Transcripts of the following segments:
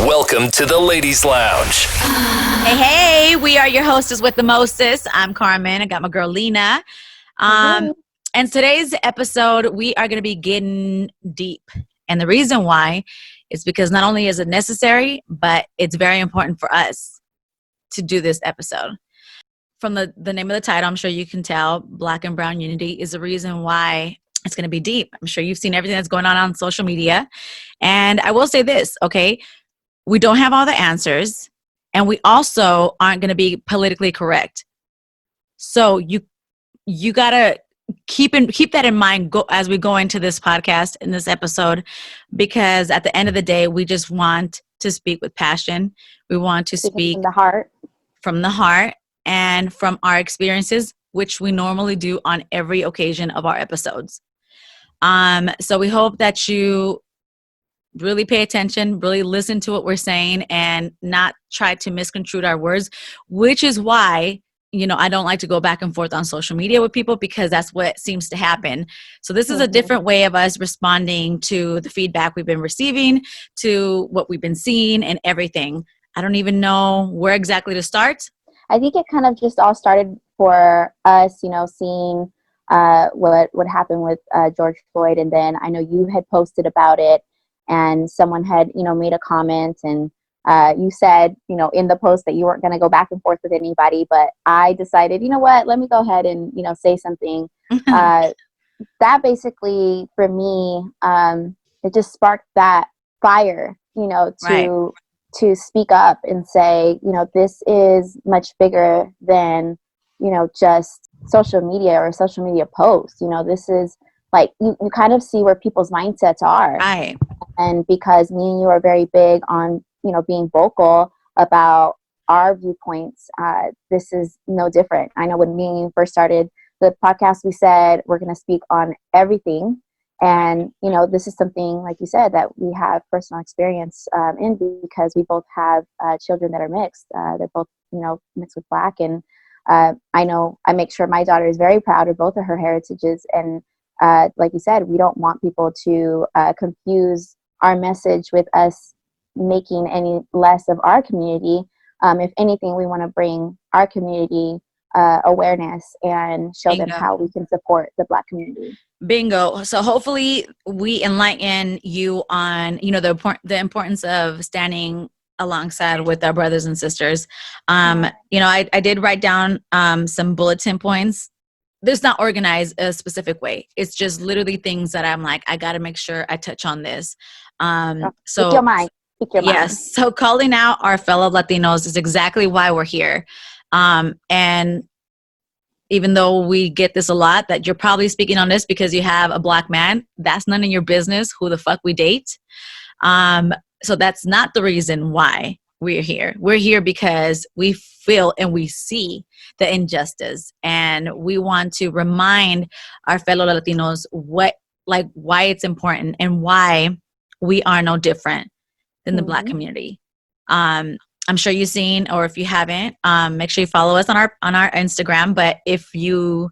Welcome to the Ladies Lounge. Hey, we are your hostess with the mostest. I'm Carmen. I got my girl Lena. And today's episode, we are going to be getting deep. And the reason why is because not only is it necessary, but it's very important for us to do this episode. From the name of the title, I'm sure you can tell, Black and Brown Unity is the reason why it's going to be deep. I'm sure you've seen everything that's going on social media. And I will say this, okay? We don't have all the answers, and we also aren't going to be politically correct. So you got to keep that in mind as we go into this podcast, in this episode, because at the end of the day, we just want to speak with passion. We want to speak from the heart and from our experiences, which we normally do on every occasion of our episodes. So we hope that you really pay attention, really listen to what we're saying, and not try to misconstrue our words, which is why, I don't like to go back and forth on social media with people, because that's what seems to happen. So this is a different way of us responding to the feedback we've been receiving, to what we've been seeing and everything. I don't even know where exactly to start. I think it kind of just all started for us, seeing what happened with George Floyd. And then I know you had posted about it, and someone had, made a comment, and you said, in the post that you weren't going to go back and forth with anybody, but I decided, you know what, let me go ahead and, say something. That basically, for me, it just sparked that fire, to speak up and say, this is much bigger than, just social media or a social media post. This is like, you kind of see where people's mindsets are. Right. And because me and you are very big on, being vocal about our viewpoints, this is no different. I know when me and you first started the podcast, we said we're going to speak on everything. And, this is something, like you said, that we have personal experience in, because we both have children that are mixed. They're both, mixed with Black. And I know I make sure my daughter is very proud of both of her heritages. And like you said, we don't want people to confuse our message with us making any less of our community. If anything, we want to bring our community awareness and show them how we can support the Black community. Bingo. So hopefully we enlighten you on, the importance of standing alongside with our brothers and sisters. I did write down some bulletin points. There's not organized a specific way. It's just literally things that I'm like, I got to make sure I touch on this. So Speak your mind. Yes. So calling out our fellow Latinos is exactly why we're here. And even though we get this a lot, that you're probably speaking on this because you have a Black man, that's none of your business who the fuck we date. So that's not the reason why we're here. We're here because we feel and we see the injustice, and we want to remind our fellow Latinos why it's important and why we are no different than the Black community. I'm sure you've seen, or if you haven't, make sure you follow us on our Instagram. But if you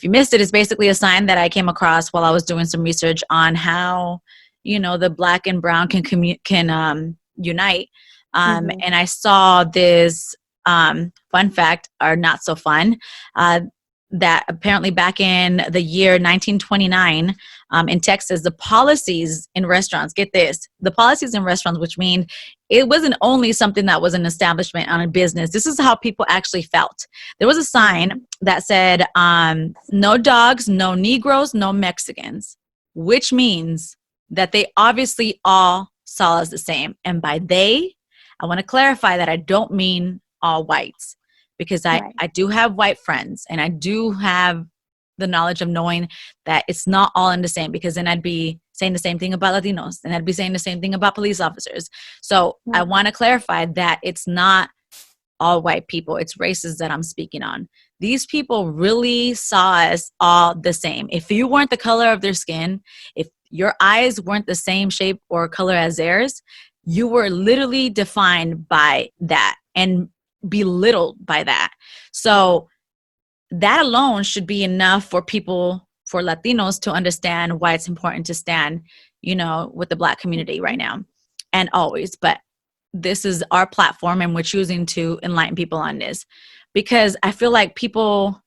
missed it, it's basically a sign that I came across while I was doing some research on how the Black and Brown can unite. And I saw this fun fact, or not so fun, that apparently back in the year 1929 in Texas, the policies in restaurants, get this, the policies in restaurants, which mean it wasn't only something that was an establishment on a business. This is how people actually felt. There was a sign that said, no dogs, no Negroes, no Mexicans, which means that they obviously all saw us the same. And by they, I want to clarify that I don't mean all whites, because I do have white friends, and I do have the knowledge of knowing that it's not all in the same, because then I'd be saying the same thing about Latinos, and I'd be saying the same thing about police officers. So I want to clarify that it's not all white people, it's races that I'm speaking on. These people really saw us all the same. If you weren't the color of their skin, if your eyes weren't the same shape or color as theirs, you were literally defined by that and belittled by that. So that alone should be enough for people, for Latinos, to understand why it's important to stand, with the Black community right now and always. But this is our platform and we're choosing to enlighten people on this, because I feel like people,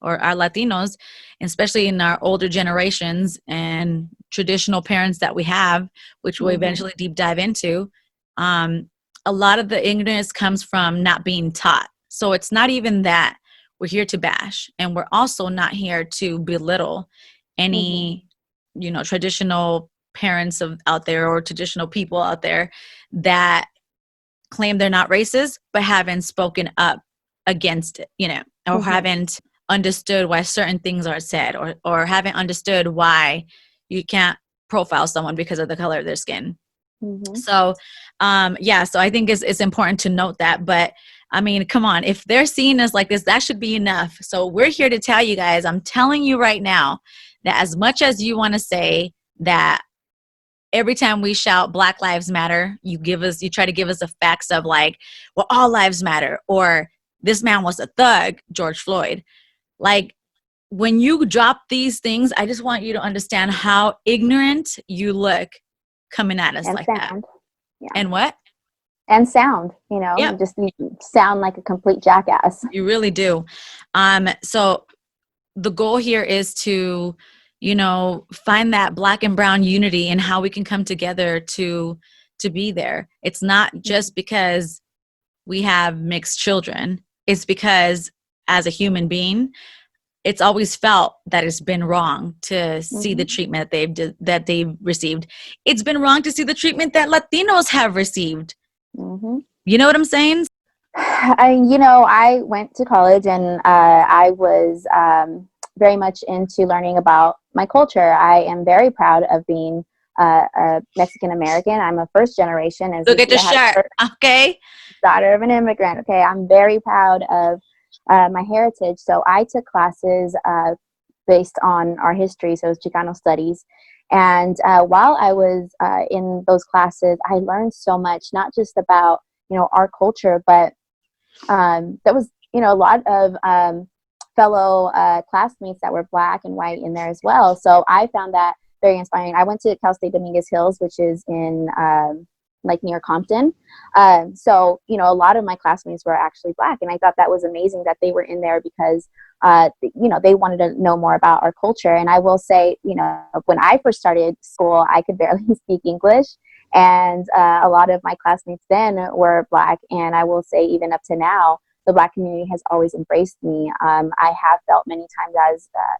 or our Latinos, especially in our older generations and traditional parents that we have, which we'll eventually deep dive into, a lot of the ignorance comes from not being taught. So it's not even that we're here to bash, and we're also not here to belittle any, traditional parents out there, or traditional people out there that claim they're not racist, but haven't spoken up against it, or haven't understood why certain things are said, or haven't understood why you can't profile someone because of the color of their skin. So, so I think it's important to note that. But I mean, come on, if they're seeing us like this, that should be enough. So we're here to tell you guys, I'm telling you right now, that as much as you want to say that every time we shout Black Lives Matter, you try to give us the facts of like, well, all lives matter, or this man was a thug, George Floyd. Like, when you drop these things, I just want you to understand how ignorant you look coming at us, and like sound. That. Yeah. And what? And sound, Yep. You sound like a complete jackass. You really do. So the goal here is to, find that Black and brown unity and how we can come together to be there. It's not just because we have mixed children. It's because as a human being, it's always felt that it's been wrong to see the treatment that they've received. It's been wrong to see the treatment that Latinos have received. You know what I'm saying? I went to college, and I was very much into learning about my culture. I am very proud of being a Mexican American. I'm a first generation. Look at your shirt. Okay. Daughter of an immigrant. Okay. I'm very proud of my heritage. So I took classes based on our history, so it was Chicano studies. And while I was in those classes, I learned so much, not just about, our culture, but there was, a lot of fellow classmates that were Black and white in there as well. So I found that very inspiring. I went to Cal State Dominguez Hills, which is in like near Compton. So, a lot of my classmates were actually Black, and I thought that was amazing that they were in there because, they wanted to know more about our culture. And I will say, when I first started school, I could barely speak English, and a lot of my classmates then were Black. And I will say, even up to now, the Black community has always embraced me. I have felt many times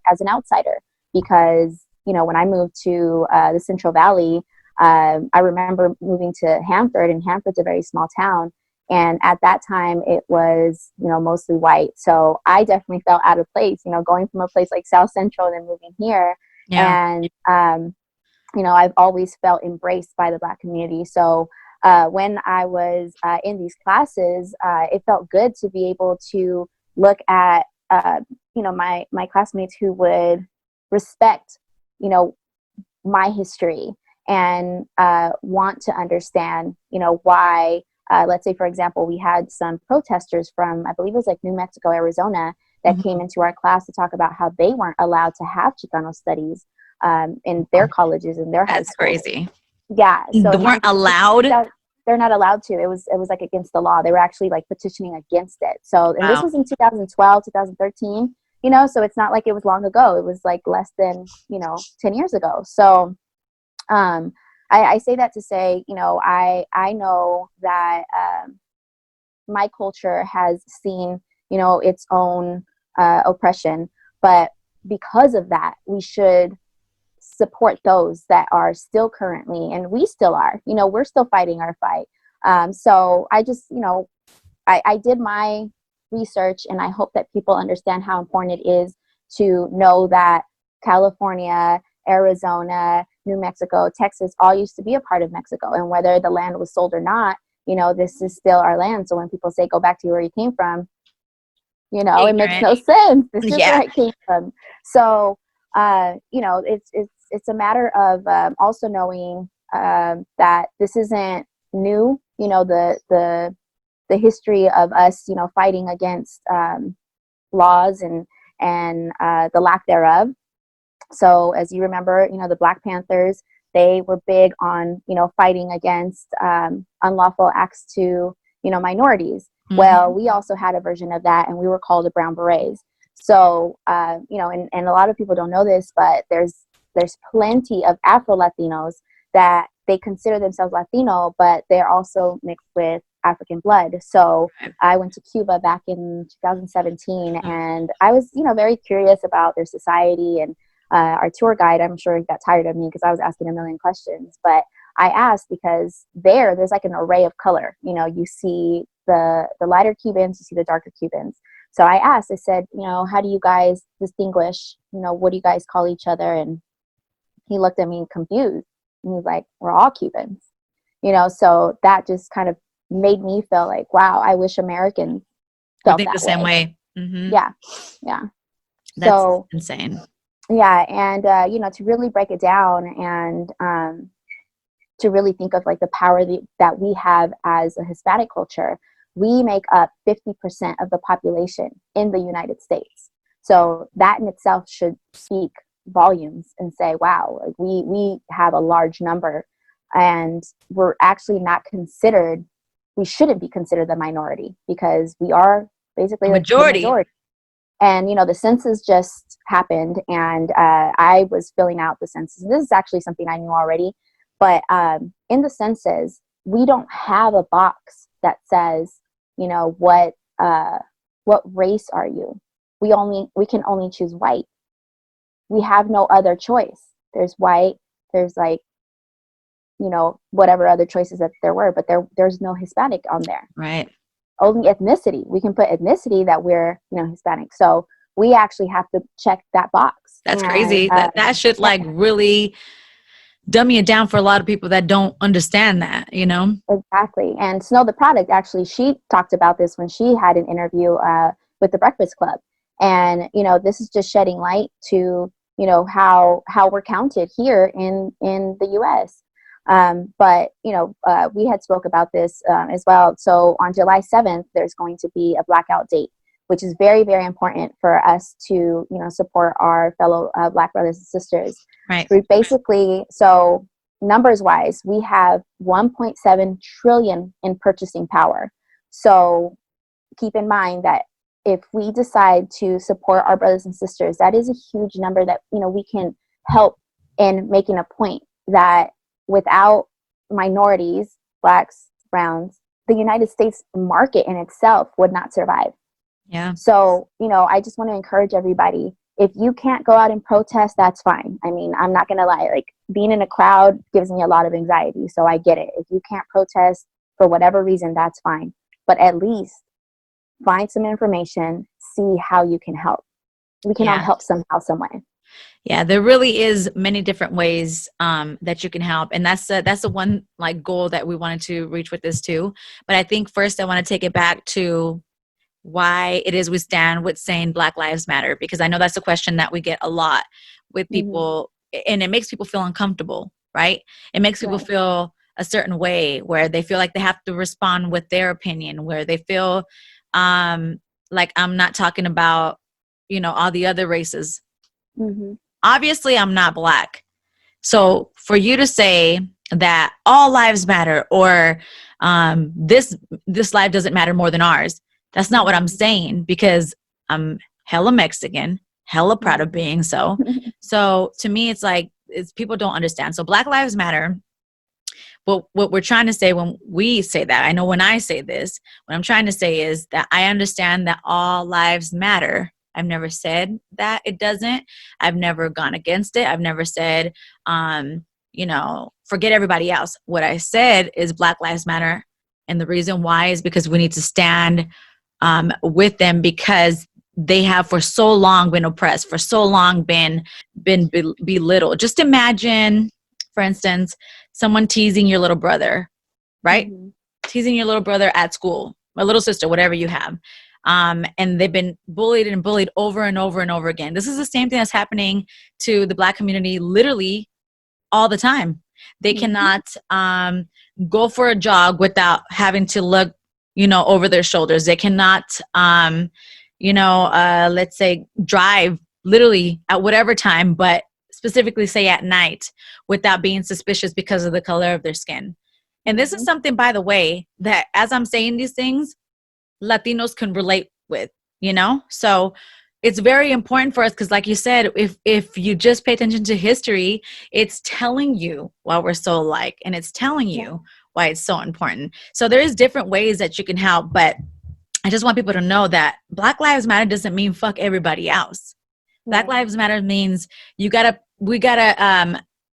as an outsider because, when I moved to the Central Valley, I remember moving to Hanford, and Hanford's a very small town. And at that time, it was, mostly white. So I definitely felt out of place, going from a place like South Central and then moving here. Yeah. And, I've always felt embraced by the Black community. So when I was in these classes, it felt good to be able to look at, my classmates who would respect, my history and want to understand, why, let's say, for example, we had some protesters from, I believe it was like New Mexico, Arizona, that came into our class to talk about how they weren't allowed to have Chicano studies in their colleges and their high schools. That's crazy. Yeah. So they weren't allowed? They're not allowed to. It was like against the law. They were actually like petitioning against it. So, and this was in 2012, 2013, so it's not like it was long ago. It was like less than, 10 years ago. So, I say that to say, I know that my culture has seen, its own oppression, but because of that, we should support those that are still currently, and we still are, we're still fighting our fight. So I just, I did my research, and I hope that people understand how important it is to know that California, Arizona, New Mexico, Texas, all used to be a part of Mexico. And whether the land was sold or not, this is still our land. So when people say, go back to where you came from, it makes no sense. This is where I came from. So, it's a matter of also knowing that this isn't new, the history of us, fighting against laws and the lack thereof. So as you remember, the Black Panthers, They were big on, fighting against unlawful acts to, minorities. Mhm. Well, we also had a version of that, and we were called the Brown Berets. So, and a lot of people don't know this, but there's plenty of Afro Latinos that they consider themselves Latino, but they're also mixed with African blood. So I went to Cuba back in 2017, and I was, very curious about their society. And our tour guide, I'm sure he got tired of me because I was asking a million questions, but I asked because there's like an array of color. You see the lighter Cubans, you see the darker Cubans. So I asked, I said, how do you guys distinguish? What do you guys call each other? And he looked at me confused, and he's like, we're all Cubans. So that just kind of made me feel like, wow, I wish Americans I felt think that the same way. Yeah. That's insane. Yeah. And, to really break it down and to really think of like the power that we have as a Hispanic culture, we make up 50% of the population in the United States. So that in itself should speak volumes and say, wow, like we have a large number, and we're actually not considered, we shouldn't be considered the minority, because we are basically the majority. And, the census just happened, and I was filling out the census. This is actually something I knew already, but in the census, we don't have a box that says, what race are you? We can only choose white. We have no other choice. There's white, there's like, whatever other choices that there were, but there's no Hispanic on there. Right. Only ethnicity. We can put ethnicity that we're, Hispanic. So we actually have to check that box. That's crazy. That should like really dummy it down for a lot of people that don't understand that, Exactly. And Snow the Product, actually, she talked about this when she had an interview with the Breakfast Club. And, this is just shedding light to, how we're counted here in the U.S. But, we had spoke about this as well. So on July 7th, there's going to be a blackout date, which is very, very important for us to, support our fellow Black brothers and sisters. Right. We basically, so numbers wise, we have 1.7 trillion in purchasing power. So keep in mind that if we decide to support our brothers and sisters, that is a huge number that, we can help in making a point that without minorities, Blacks, Browns, the United States market in itself would not survive. Yeah. So, I just want to encourage everybody, if you can't go out and protest, that's fine. I mean, I'm not going to lie, like being in a crowd gives me a lot of anxiety. So I get it. If you can't protest for whatever reason, that's fine. But at least find some information, see how you can help. We can all help somehow, some way. Yeah, there really is many different ways that you can help. And that's the one like goal that we wanted to reach with this too. But I think first I want to take it back to why it is we stand with saying Black Lives Matter, because I know that's a question that we get a lot with people, and it makes people feel uncomfortable, right? It makes people feel a certain way where they feel like they have to respond with their opinion, where they feel like I'm not talking about, all the other races. Mm-hmm. Obviously, I'm not Black. So for you to say that all lives matter, or this life doesn't matter more than ours, that's not what I'm saying, because I'm hella Mexican, hella proud of being so. So to me, it's like people don't understand. So Black Lives Matter. But what we're trying to say when we say that, I know when I say this, what I'm trying to say is that I understand that all lives matter. I've never said that it doesn't. I've never gone against it. I've never said, forget everybody else. What I said is Black Lives Matter. And the reason why is because we need to stand with them, because they have for so long been oppressed, for so long been belittled. Just imagine, for instance, someone teasing your little brother, right? Mm-hmm. Teasing your little brother at school, or little sister, whatever you have. And they've been bullied and bullied over and over and over again. This is the same thing that's happening to the Black community literally all the time. They cannot go for a jog without having to look, over their shoulders. They cannot, let's say drive literally at whatever time, but specifically say at night without being suspicious because of the color of their skin. And this is something, by the way, that as I'm saying these things, Latinos can relate with, you know? So it's very important for us because, like you said, if you just pay attention to history, it's telling you why we're so alike, and it's telling you why it's so important. So there is different ways that you can help, but I just want people to know that Black Lives Matter doesn't mean fuck everybody else. Black Lives Matter means we gotta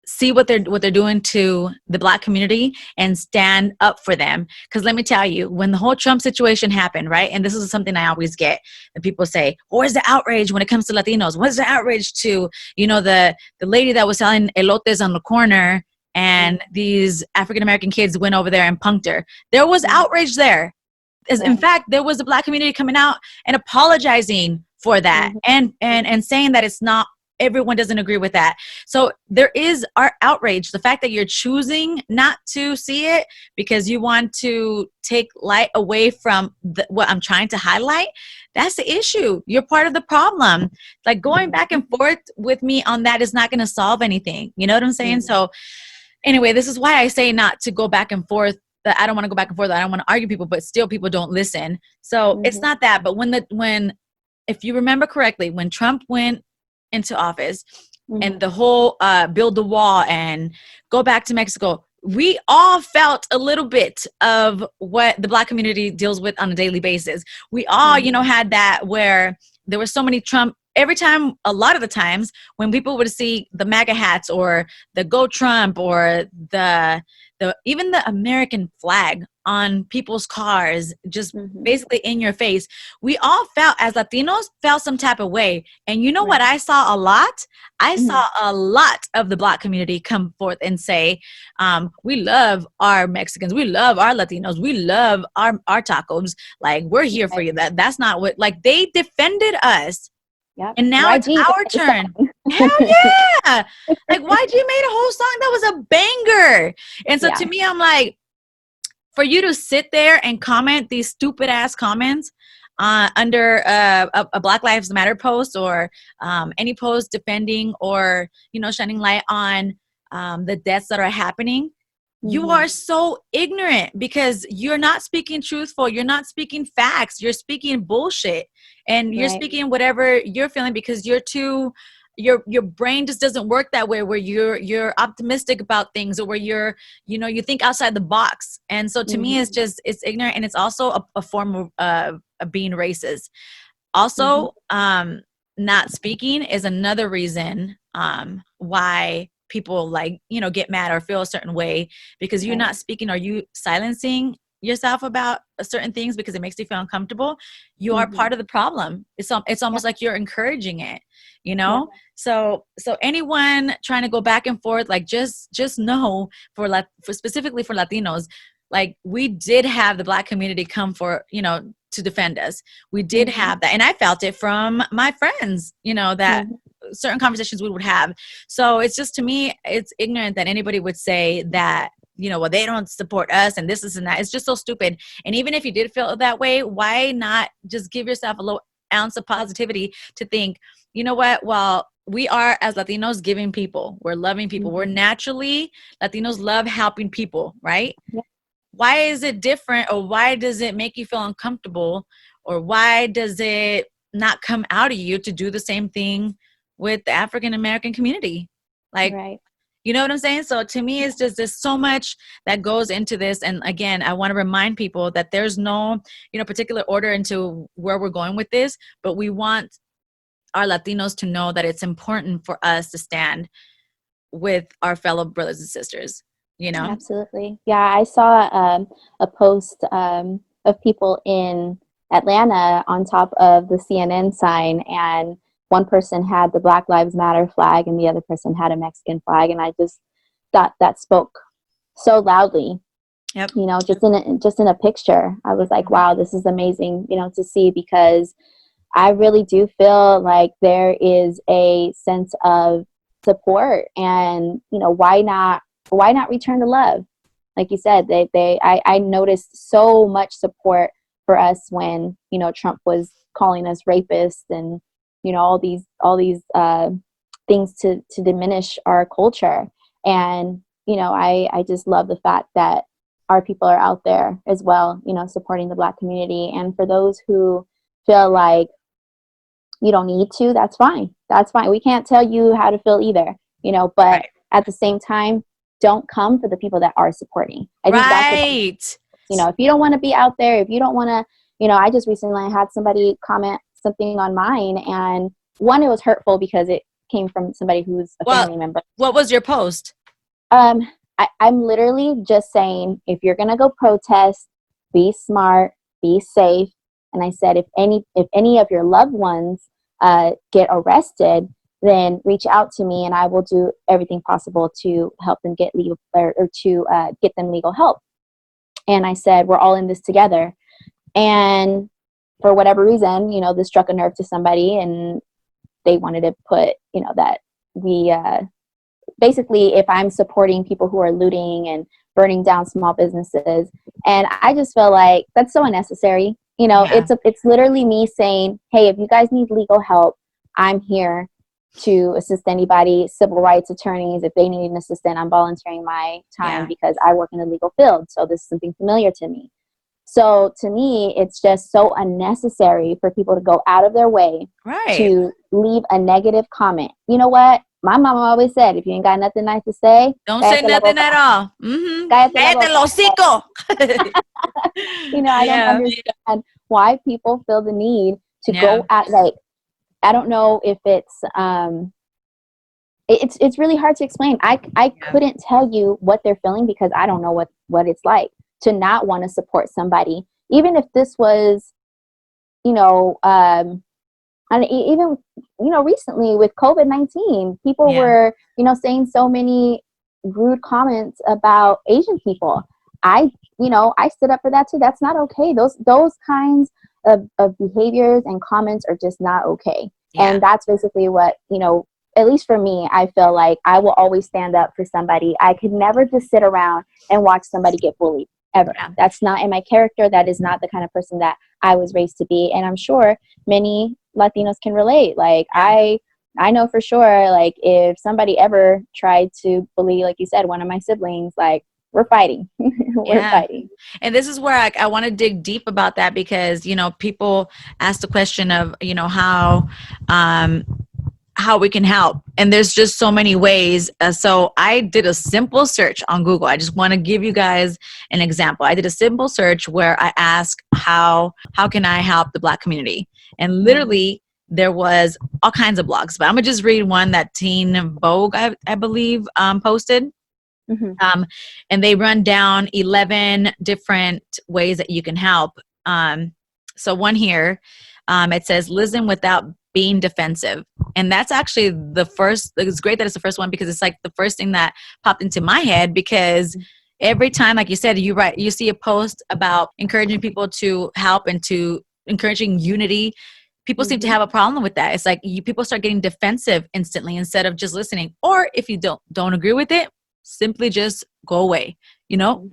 see what they're doing to the Black community and stand up for them. Because let me tell you, when the whole Trump situation happened, right? And this is something I always get that people say, "Where's the outrage when it comes to Latinos? Where's the outrage to the lady that was selling elotes on the corner and these African American kids went over there and punked her?" There was outrage there. In fact, there was the Black community coming out and apologizing for that and saying that it's not, everyone doesn't agree with that. So there is our outrage. The fact that you're choosing not to see it because you want to take light away from what I'm trying to highlight, that's the issue. You're part of the problem. Like going back and forth with me on that is not going to solve anything. You know what I'm saying? So anyway, this is why I say not to go back and forth. That I don't want to go back and forth. I don't want to argue people, but still people don't listen. So it's not that. But if you remember correctly, when Trump went into office and the whole build the wall and go back to Mexico, we all felt a little bit of what the Black community deals with on a daily basis. We all, had that where there were so many Trump. Every time, a lot of the times, when people would see the MAGA hats or the Go Trump or even the American flag on people's cars, just basically in your face, we all as Latinos, felt some type of way. And you know what I saw a lot? I saw a lot of the Black community come forth and say, we love our Mexicans, we love our Latinos, we love our tacos. Like, we're here for you. That's not what, like, they defended us. Yep. And now it's our turn. Hell yeah! Like, YG made a whole song that was a banger. And so to me, I'm like, for you to sit there and comment these stupid ass comments under a Black Lives Matter post or any post defending or shining light on the deaths that are happening, you are so ignorant because you're not speaking truthful. You're not speaking facts. You're speaking bullshit, and you're speaking whatever you're feeling because you're too. Your brain just doesn't work that way where you're optimistic about things or where you think outside the box. And so to me, it's ignorant, and it's also a form of being racist. Also, not speaking is another reason why people get mad or feel a certain way because you're not speaking or you silencing yourself about certain things because it makes you feel uncomfortable. You are part of the problem. It's almost like you're encouraging it, So anyone trying to go back and forth, like just know for specifically for Latinos, like we did have the Black community come for, to defend us. We did have that. And I felt it from my friends, that certain conversations we would have. So it's just, to me, it's ignorant that anybody would say that, well, they don't support us and this and that. It's just so stupid. And even if you did feel that way, why not just give yourself a little ounce of positivity to think, you know what, well, we are, as Latinos, giving people. We're loving people. We're naturally, Latinos love helping people, right? Yeah. Why is it different, or why does it make you feel uncomfortable, or why does it not come out of you to do the same thing with the African American community? Like, you know what I'm saying? So to me, it's just, there's so much that goes into this. And again, I want to remind people that there's no, particular order into where we're going with this, but we want our Latinos to know that it's important for us to stand with our fellow brothers and sisters, Absolutely. Yeah, I saw a post of people in Atlanta on top of the CNN sign, and one person had the Black Lives Matter flag and the other person had a Mexican flag, and I just thought that spoke so loudly. Yep. Just in a picture, I was like, wow, this is amazing, to see, because I really do feel like there is a sense of support, and why not return to love? Like you said, I noticed so much support for us when Trump was calling us rapists and all these things to diminish our culture. And, you know, I just love the fact that our people are out there as well, you know, supporting the Black community. And for those who feel like you don't need to, that's fine. That's fine. We can't tell you how to feel either, you know, but Right. at the same time, don't come for the people that are supporting. I think that's Right. you know, if you don't want to be out there, if you don't want to, you know, I just recently had somebody comment something on mine, and one, it was hurtful because it came from somebody who's a family member. What was your post? I'm literally just saying, if you're gonna go protest, be smart, be safe. And I said, if any of your loved ones get arrested, then reach out to me, and I will do everything possible to help them get legal or to get them legal help. And I said, we're all in this together. And for whatever reason, you know, this struck a nerve to somebody, and they wanted to put, you know, that we basically, if I'm supporting people who are looting and burning down small businesses. And I just feel like that's so unnecessary. You know, Yeah. it's literally me saying, hey, if you guys need legal help, I'm here to assist anybody, civil rights attorneys. If they need an assistant, I'm volunteering my time because I work in the legal field. So this is something familiar to me. So to me, it's just so unnecessary for people to go out of their way to leave a negative comment. You know what? My mama always said, if you ain't got nothing nice to say, don't say nothing at all. Cállate el hocico. You know, I don't understand why people feel the need to go at, like, I don't know if it's really hard to explain. I couldn't tell you what they're feeling because I don't know what it's like to not want to support somebody, even if this was, you know, and even, you know, recently with COVID-19, people were, you know, saying so many rude comments about Asian people. I stood up for that too. That's not okay. Those kinds of behaviors and comments are just not okay. And that's basically what, you know, at least for me, I feel like I will always stand up for somebody. I could never just sit around and watch somebody get bullied, ever. That's not in my character. That is not the kind of person that I was raised to be. And I'm sure many Latinos can relate. Like, I know for sure, like, if somebody ever tried to bully, like you said, one of my siblings, like, we're fighting. We're fighting. And this is where I want to dig deep about that because, you know, people ask the question of, you know, how we can help. And there's just so many ways. So I did a simple search on Google. I just want to give you guys an example. I did a simple search where I asked, how can I help the Black community? And literally there was all kinds of blogs, but I'm gonna just read one that Teen Vogue, I believe, posted. And they run down 11 different ways that you can help. So one here, it says, listen without being defensive. And that's actually the first, it's great that it's the first one because it's like the first thing that popped into my head because every time, like you said, you see a post about encouraging people to help and to encouraging unity. People seem to have a problem with that. It's like people start getting defensive instantly instead of just listening. Or if you don't agree with it, simply just go away, you know,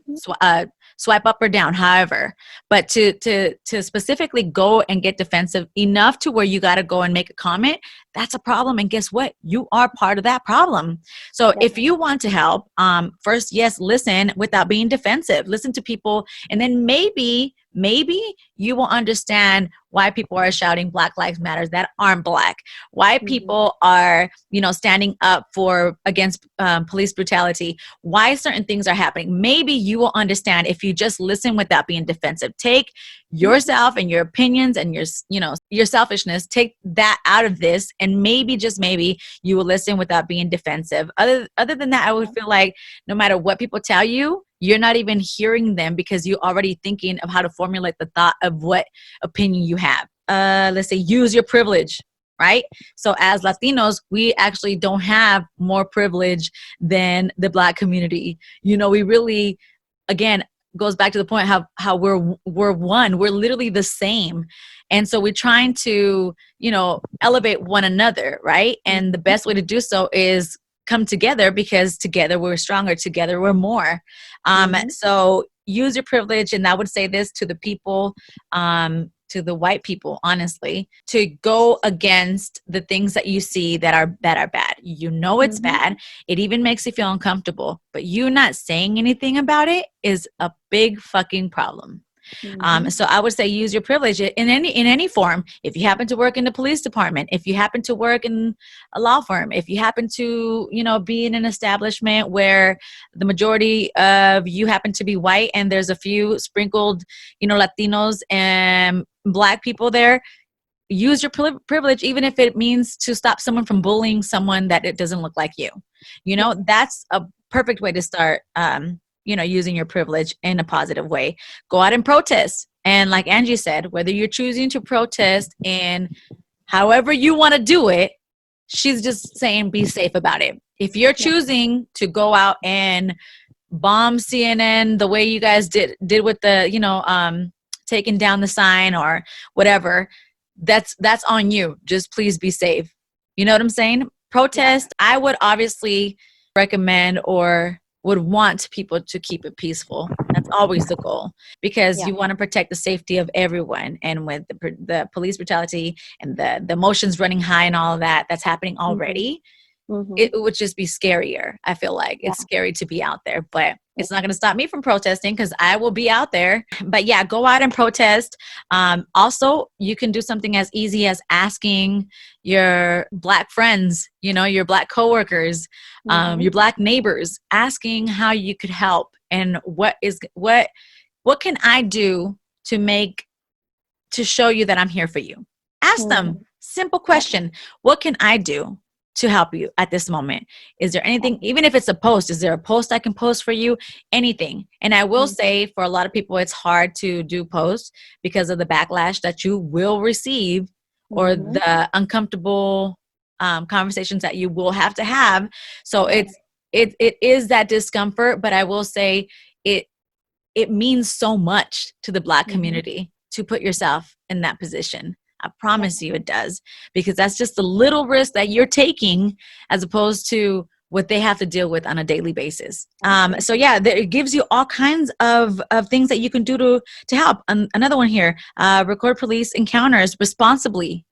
swipe up or down, however. But to specifically go and get defensive enough to where you got to go and make a comment, that's a problem. And guess what? You are part of that problem. So if you want to help, first, yes, listen without being defensive. Listen to people, and then maybe you will understand why people are shouting Black Lives Matter that aren't Black, why people are, you know, standing up against police brutality, why certain things are happening. Maybe you will understand if you just listen without being defensive. Take yourself and your opinions and your selfishness, take that out of this, and maybe, just maybe, you will listen without being defensive. Other than that, I would feel like no matter what people tell you, you're not even hearing them because you're already thinking of how to formulate the thought of what opinion you have. Let's say use your privilege, right? So as Latinos, we actually don't have more privilege than the Black community. You know, we really, again, goes back to the point how we're one. We're literally the same. And so we're trying to, you know, elevate one another, right? And the best way to do so is come together because together we're stronger, together we're more. So use your privilege. And I would say this to the people to the white people, honestly, to go against the things that you see that are bad. You know it's bad. It even makes you feel uncomfortable, but you not saying anything about it is a big fucking problem. So I would say use your privilege in any form. If you happen to work in the police department, if you happen to work in a law firm, if you happen to, be in an establishment where the majority of you happen to be white and there's a few sprinkled, Latinos and Black people there, use your privilege, even if it means to stop someone from bullying someone that it doesn't look like you. That's a perfect way to start, using your privilege in a positive way. Go out and protest. And like Angie said, whether you're choosing to protest in however you want to do it, she's just saying be safe about it. If you're choosing to go out and bomb CNN the way you guys did with the, taking down the sign or whatever, that's on you. Just please be safe. You know what I'm saying? Protest. I would obviously recommend or would want people to keep it peaceful. That's always the goal, because you want to protect the safety of everyone. And with the police brutality and the emotions running high and all of that's happening already, it would just be scarier. I feel like it's scary to be out there, but it's not going to stop me from protesting because I will be out there. But yeah, go out and protest. Also, you can do something as easy as asking your Black friends, your Black coworkers, your Black neighbors, asking how you could help and what can I do to show you that I'm here for you. Ask them. Simple question. What can I do to help you at this moment? Is there anything, even if it's a post, is there a post I can post for you? Anything. And I will say, for a lot of people, it's hard to do posts because of the backlash that you will receive or the uncomfortable conversations that you will have to have. So it is that discomfort, but I will say it means so much to the Black community to put yourself in that position. I promise you it does, because that's just a little risk that you're taking as opposed to what they have to deal with on a daily basis. So yeah, it gives you all kinds of things that you can do to help. Another one here, record police encounters responsibly,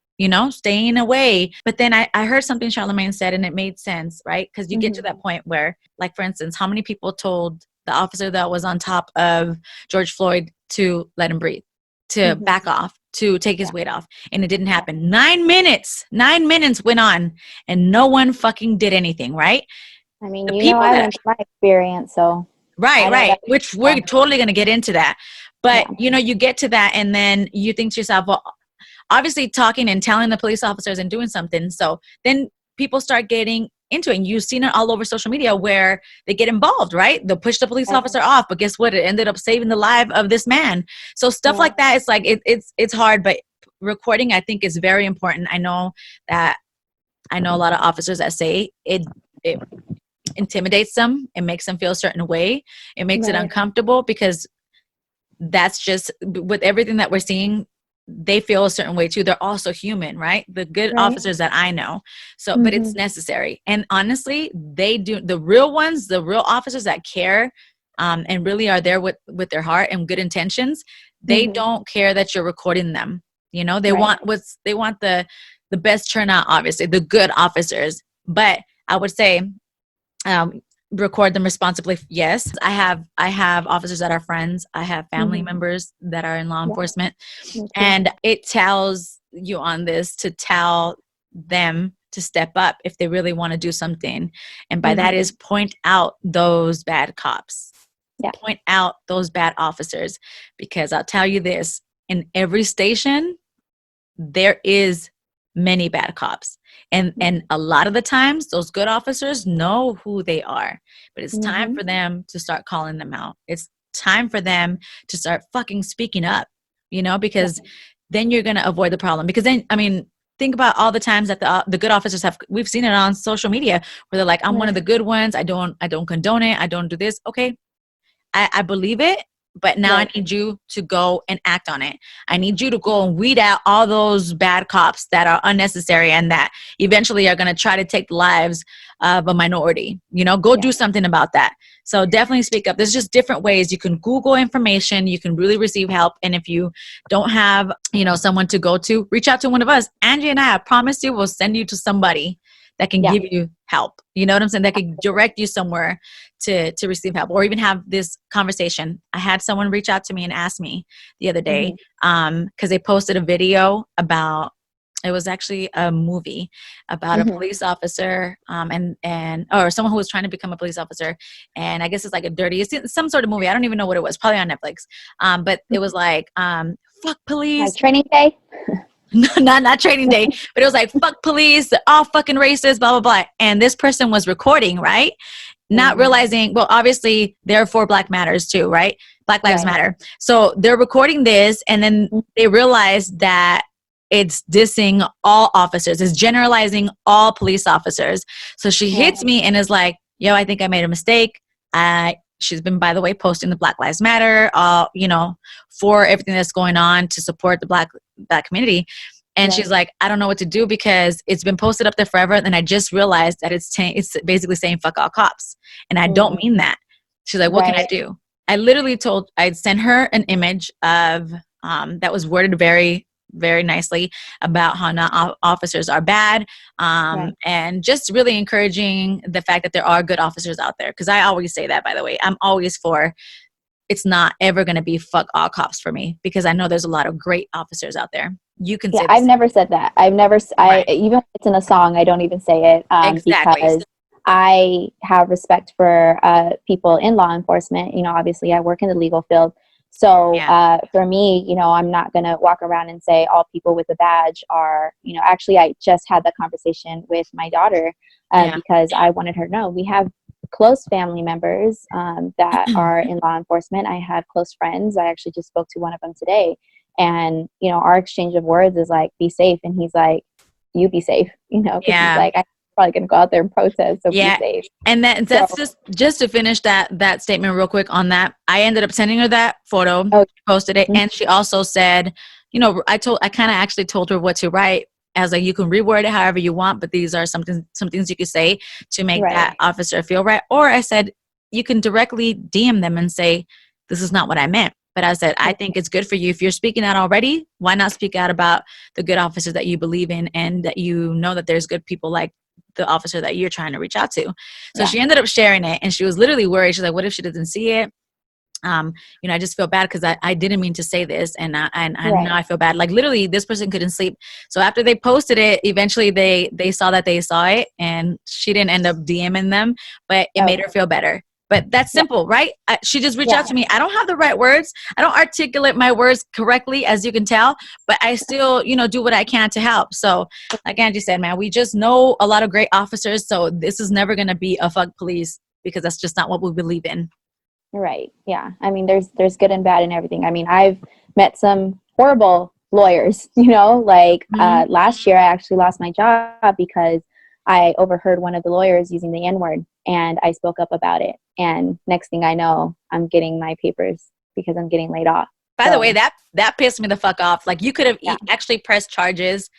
staying away. But then I heard something Charlamagne said and it made sense, right? Because you get to that point where, like, for instance, how many people told the officer that was on top of George Floyd to let him breathe, to back off, to take his weight off, and it didn't happen. 9 minutes went on and no one fucking did anything, right? I mean, I went through my experience, so. Right. Which we're totally going to get into that. But, you get to that and then you think to yourself, well, obviously talking and telling the police officers and doing something. So then people start getting into it. And you've seen it all over social media where they get involved, right? They'll push the police officer off, but guess what? It ended up saving the life of this man. So stuff like that, it's like, it's hard, but recording, I think, is very important. I know a lot of officers that say it intimidates them. It makes them feel a certain way. It makes it uncomfortable because that's just, with everything that we're seeing, they feel a certain way too. They're also human, right? The good officers that I know. So, but it's necessary. And honestly, they do, the real ones, the real officers that care and really are there with their heart and good intentions, they don't care that you're recording them. They want the best turnout, obviously, the good officers. But I would say, record them responsibly. Yes, I have officers that are friends. I have family members that are in law enforcement, and it tells you on this to tell them to step up if they really want to do something. And by that is point out those bad cops, point out those bad officers, because I'll tell you this, in every station there is many bad cops. And a lot of the times those good officers know who they are, but it's time for them to start calling them out. It's time for them to start fucking speaking up, because then you're going to avoid the problem. Because then, I mean, think about all the times that the good officers we've seen it on social media where they're like, I'm one of the good ones. I don't condone it. I don't do this. Okay. I believe it, but now Right. I need you to go and act on it. I need you to go and weed out all those bad cops that are unnecessary and that eventually are going to try to take the lives of a minority. Go Yeah. do something about that. So definitely speak up. There's just different ways you can Google information. You can really receive help. And if you don't have, someone to go to, reach out to one of us. Angie and I promise you, we'll send you to somebody that can Yeah. give you help. You know what I'm saying? That can direct you somewhere to receive help, or even have this conversation. I had someone reach out to me and ask me the other day, because they posted a video about, it was actually a movie about a police officer, or someone who was trying to become a police officer. And I guess it's like it's some sort of movie. I don't even know what it was, probably on Netflix. But it was like, fuck police. Like Training Day. not Training Day, but it was like, fuck police, they're all fucking racist, blah, blah, blah. And this person was recording, right? Not realizing, well, obviously there are 4 Black Matters too, right? Black Lives Matter. So they're recording this, and then they realize that it's dissing all officers. It's generalizing all police officers. So she hits me and is like, yo, I think I made a mistake. She's been, by the way, posting the Black Lives Matter, for everything that's going on to support the Black community. And she's like, I don't know what to do because it's been posted up there forever. And I just realized that it's basically saying fuck all cops. And I don't mean that. She's like, what can I do? I'd sent her an image of, that was worded very, very nicely about how not officers are bad. And just really encouraging the fact that there are good officers out there. Cause I always say that, by the way, I'm always for, it's not ever going to be fuck all cops for me, because I know there's a lot of great officers out there. You can say I've never said that. Even if it's in a song, I don't even say it, Exactly. because I have respect for people in law enforcement. Obviously I work in the legal field. So for me, I'm not going to walk around and say all people with a badge are, actually I just had that conversation with my daughter because I wanted her to know we have close family members that are in law enforcement. I have close friends. I actually just spoke to one of them today. And, our exchange of words is like, be safe. And he's like, you be safe, because he's like, I'm probably going to go out there and protest. So be safe. And that's just to finish that statement real quick on that. I ended up sending her that photo, posted it. And she also said, I kind of actually told her what to write. As like, you can reword it however you want, but these are some things you could say to make that officer feel right. Or I said, you can directly DM them and say, this is not what I meant. But I said, I think it's good for you. If you're speaking out already, why not speak out about the good officers that you believe in and that you know that there's good people like the officer that you're trying to reach out to. So she ended up sharing it, and she was literally worried. She's like, what if she doesn't see it? I just feel bad because I didn't mean to say this, and now I feel bad. Like literally, this person couldn't sleep. So after they posted it, eventually they saw that they saw it, and she didn't end up DMing them, but it made her feel better. But that's simple, right? She just reached out to me. I don't have the right words. I don't articulate my words correctly, as you can tell, but I still, do what I can to help. So like Angie said, man, we just know a lot of great officers. So this is never going to be a fuck police, because that's just not what we believe in. Right. Yeah. I mean, there's good and bad in everything. I mean, I've met some horrible lawyers, last year I actually lost my job because I overheard one of the lawyers using the N-word, and I spoke up about it. And next thing I know, I'm getting my papers because I'm getting laid off. By the way, that pissed me the fuck off. Like, you could have actually pressed charges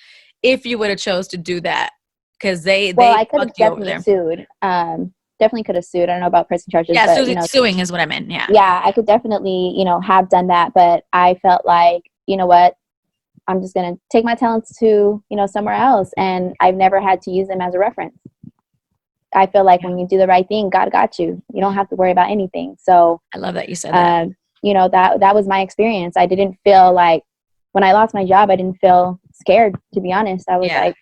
if you would have chose to do that, because I could have definitely sued. Definitely could have sued. I don't know about pressing charges. Yeah, but, suing is what I meant. Yeah. Yeah, I could definitely, have done that. But I felt like, you know what? I'm just going to take my talents to, somewhere else. And I've never had to use them as a reference. I feel like when you do the right thing, God got you. You don't have to worry about anything. So I love that you said that. That was my experience. I didn't feel like, when I lost my job, I didn't feel scared, to be honest. I was like,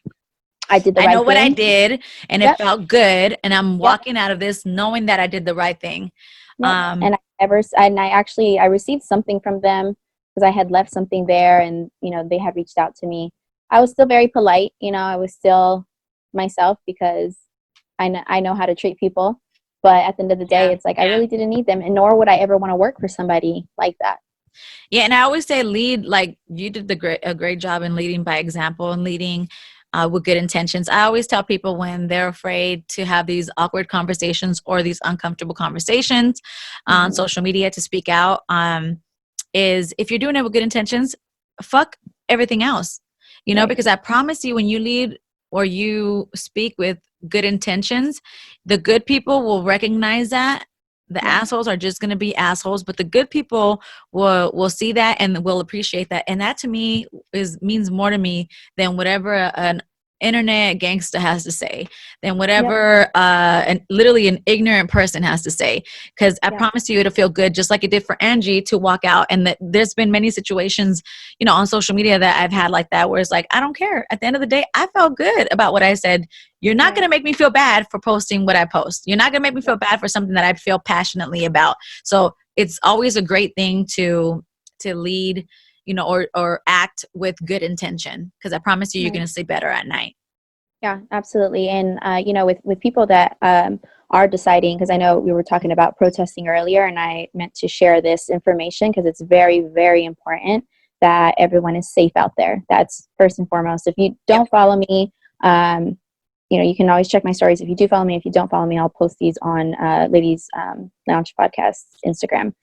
I did the right thing. I know what I did, and it felt good. And I'm walking out of this knowing that I did the right thing. And I received something from them because I had left something there, and, they had reached out to me. I was still very polite. I was still myself because I know how to treat people. But at the end of the day, it's like, I really didn't need them, and nor would I ever want to work for somebody like that. Yeah, and I always say lead, like you did a great job in leading by example and leading with good intentions. I always tell people when they're afraid to have these awkward conversations or these uncomfortable conversations on social media to speak out, is if you're doing it with good intentions, fuck everything else, because I promise you, when you lead or you speak with good intentions, the good people will recognize that. The assholes are just going to be assholes, but the good people will see that and will appreciate that. And that to me means more to me than whatever an internet gangster has to say, than whatever literally an ignorant person has to say. Because I promise you, it'll feel good, just like it did for Angie to walk out. And there's been many situations, on social media that I've had like that, where it's like, I don't care. At the end of the day, I felt good about what I said. You're not going to make me feel bad for posting what I post. You're not going to make me feel bad for something that I feel passionately about. So it's always a great thing to lead, or act with good intention, because I promise you, you're going to sleep better at night. Yeah, absolutely. And, with people that are deciding, because I know we were talking about protesting earlier, and I meant to share this information because it's very, very important that everyone is safe out there. That's first and foremost. If you don't follow me, you can always check my stories. If you do follow me, if you don't follow me, I'll post these on Ladies Lounge Podcast Instagram.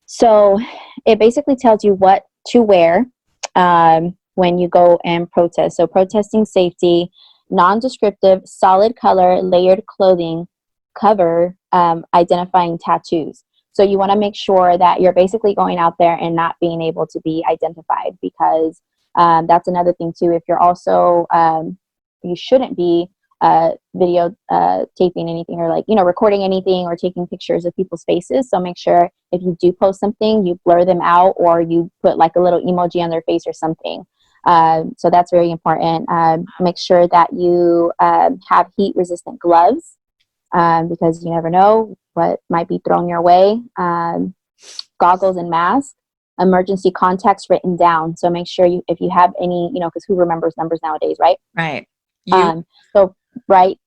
So it basically tells you what to wear when you go and protest. So protesting safety, non-descriptive, solid color, layered clothing, cover, identifying tattoos. So you want to make sure that you're basically going out there and not being able to be identified, because that's another thing too. If you're also, you shouldn't be video taping anything, or recording anything or taking pictures of people's faces. So make sure if you do post something, you blur them out, or you put like a little emoji on their face or something. So that's very important. Make sure that you have heat resistant gloves, because you never know what might be thrown your way. Goggles and masks, emergency contacts written down. So make sure if you have any, because who remembers numbers nowadays, right? Right. Right.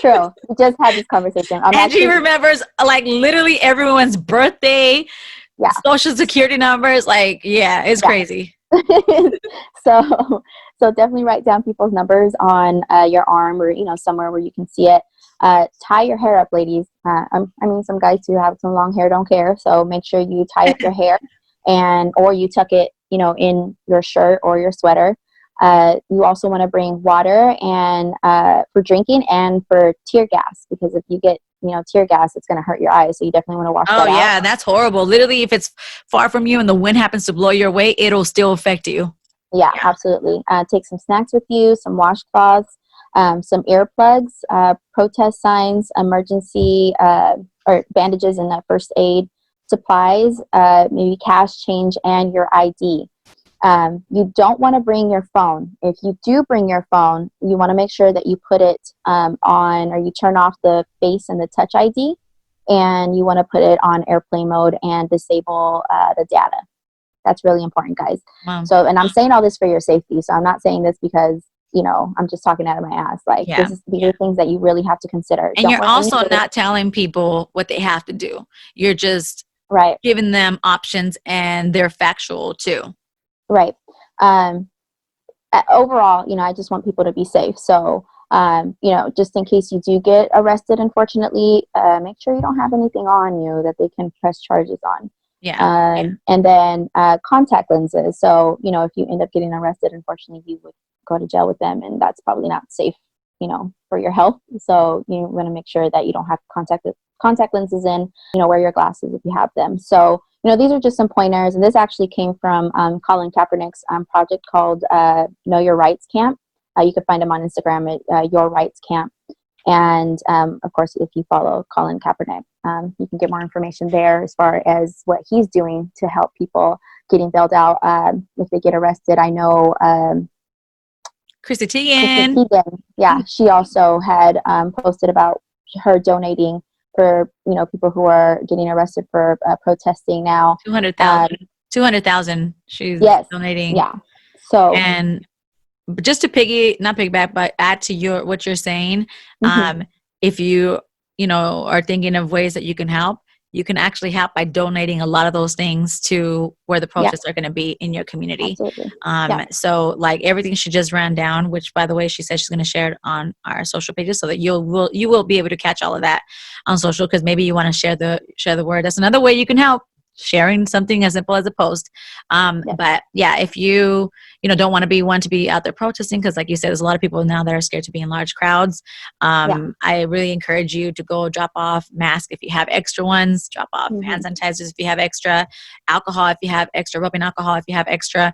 True. We just had this conversation. Angie remembers like literally everyone's birthday, social security numbers. Like, it's crazy. So definitely write down people's numbers on your arm, or somewhere where you can see it. Tie your hair up, ladies. Some guys who have some long hair don't care, so make sure you tie up your hair, or you tuck it in your shirt or your sweater. You also want to bring water and for drinking, and for tear gas, because if you get tear gas, it's going to hurt your eyes. So you definitely want to wash that out. Oh yeah, that's horrible. Literally, if it's far from you and the wind happens to blow your way, it'll still affect you. Yeah, absolutely. Take some snacks with you, some washcloths, some earplugs, protest signs, emergency or bandages and first aid supplies, maybe cash, change, and your ID. You don't want to bring your phone. If you do bring your phone, you want to make sure that you put it on, or you turn off the face and the touch ID, and you want to put it on airplane mode and disable the data. That's really important, guys. Wow. So, and I'm saying all this for your safety. So I'm not saying this because, I'm just talking out of my ass. Like, these are things that you really have to consider. And you're also not telling people what they have to do. You're just giving them options, and they're factual too. Right. Overall, I just want people to be safe. So, just in case you do get arrested, unfortunately, make sure you don't have anything on you that they can press charges on. Yeah. And then contact lenses. So, if you end up getting arrested, unfortunately, you would go to jail with them, and that's probably not safe, for your health. So you want to make sure that you don't have contact lenses in, wear your glasses if you have them. So, these are just some pointers, and this actually came from Colin Kaepernick's project called Know Your Rights Camp. You can find him on Instagram at Your Rights Camp. And, of course, if you follow Colin Kaepernick, you can get more information there as far as what he's doing to help people getting bailed out if they get arrested. I know Chrissy Teigen. Yeah, she also had posted about her donating for people who are getting arrested for protesting now. 200,000 she's donating. Yeah. So, and just to not piggyback, but add to what you're saying, if you are thinking of ways that you can help, you can actually help by donating a lot of those things to where the protests are going to be in your community. Absolutely. So like everything she just ran down, which by the way, she said she's going to share it on our social pages so that you will be able to catch all of that on social, because maybe you want to share the word. That's another way you can help, sharing something as simple as a post. But yeah, if you don't want to be one to be out there protesting, because like you said, there's a lot of people now that are scared to be in large crowds. I really encourage you to go drop off masks if you have extra ones, drop off hand sanitizers if you have extra, alcohol if you have extra, rubbing alcohol if you have extra,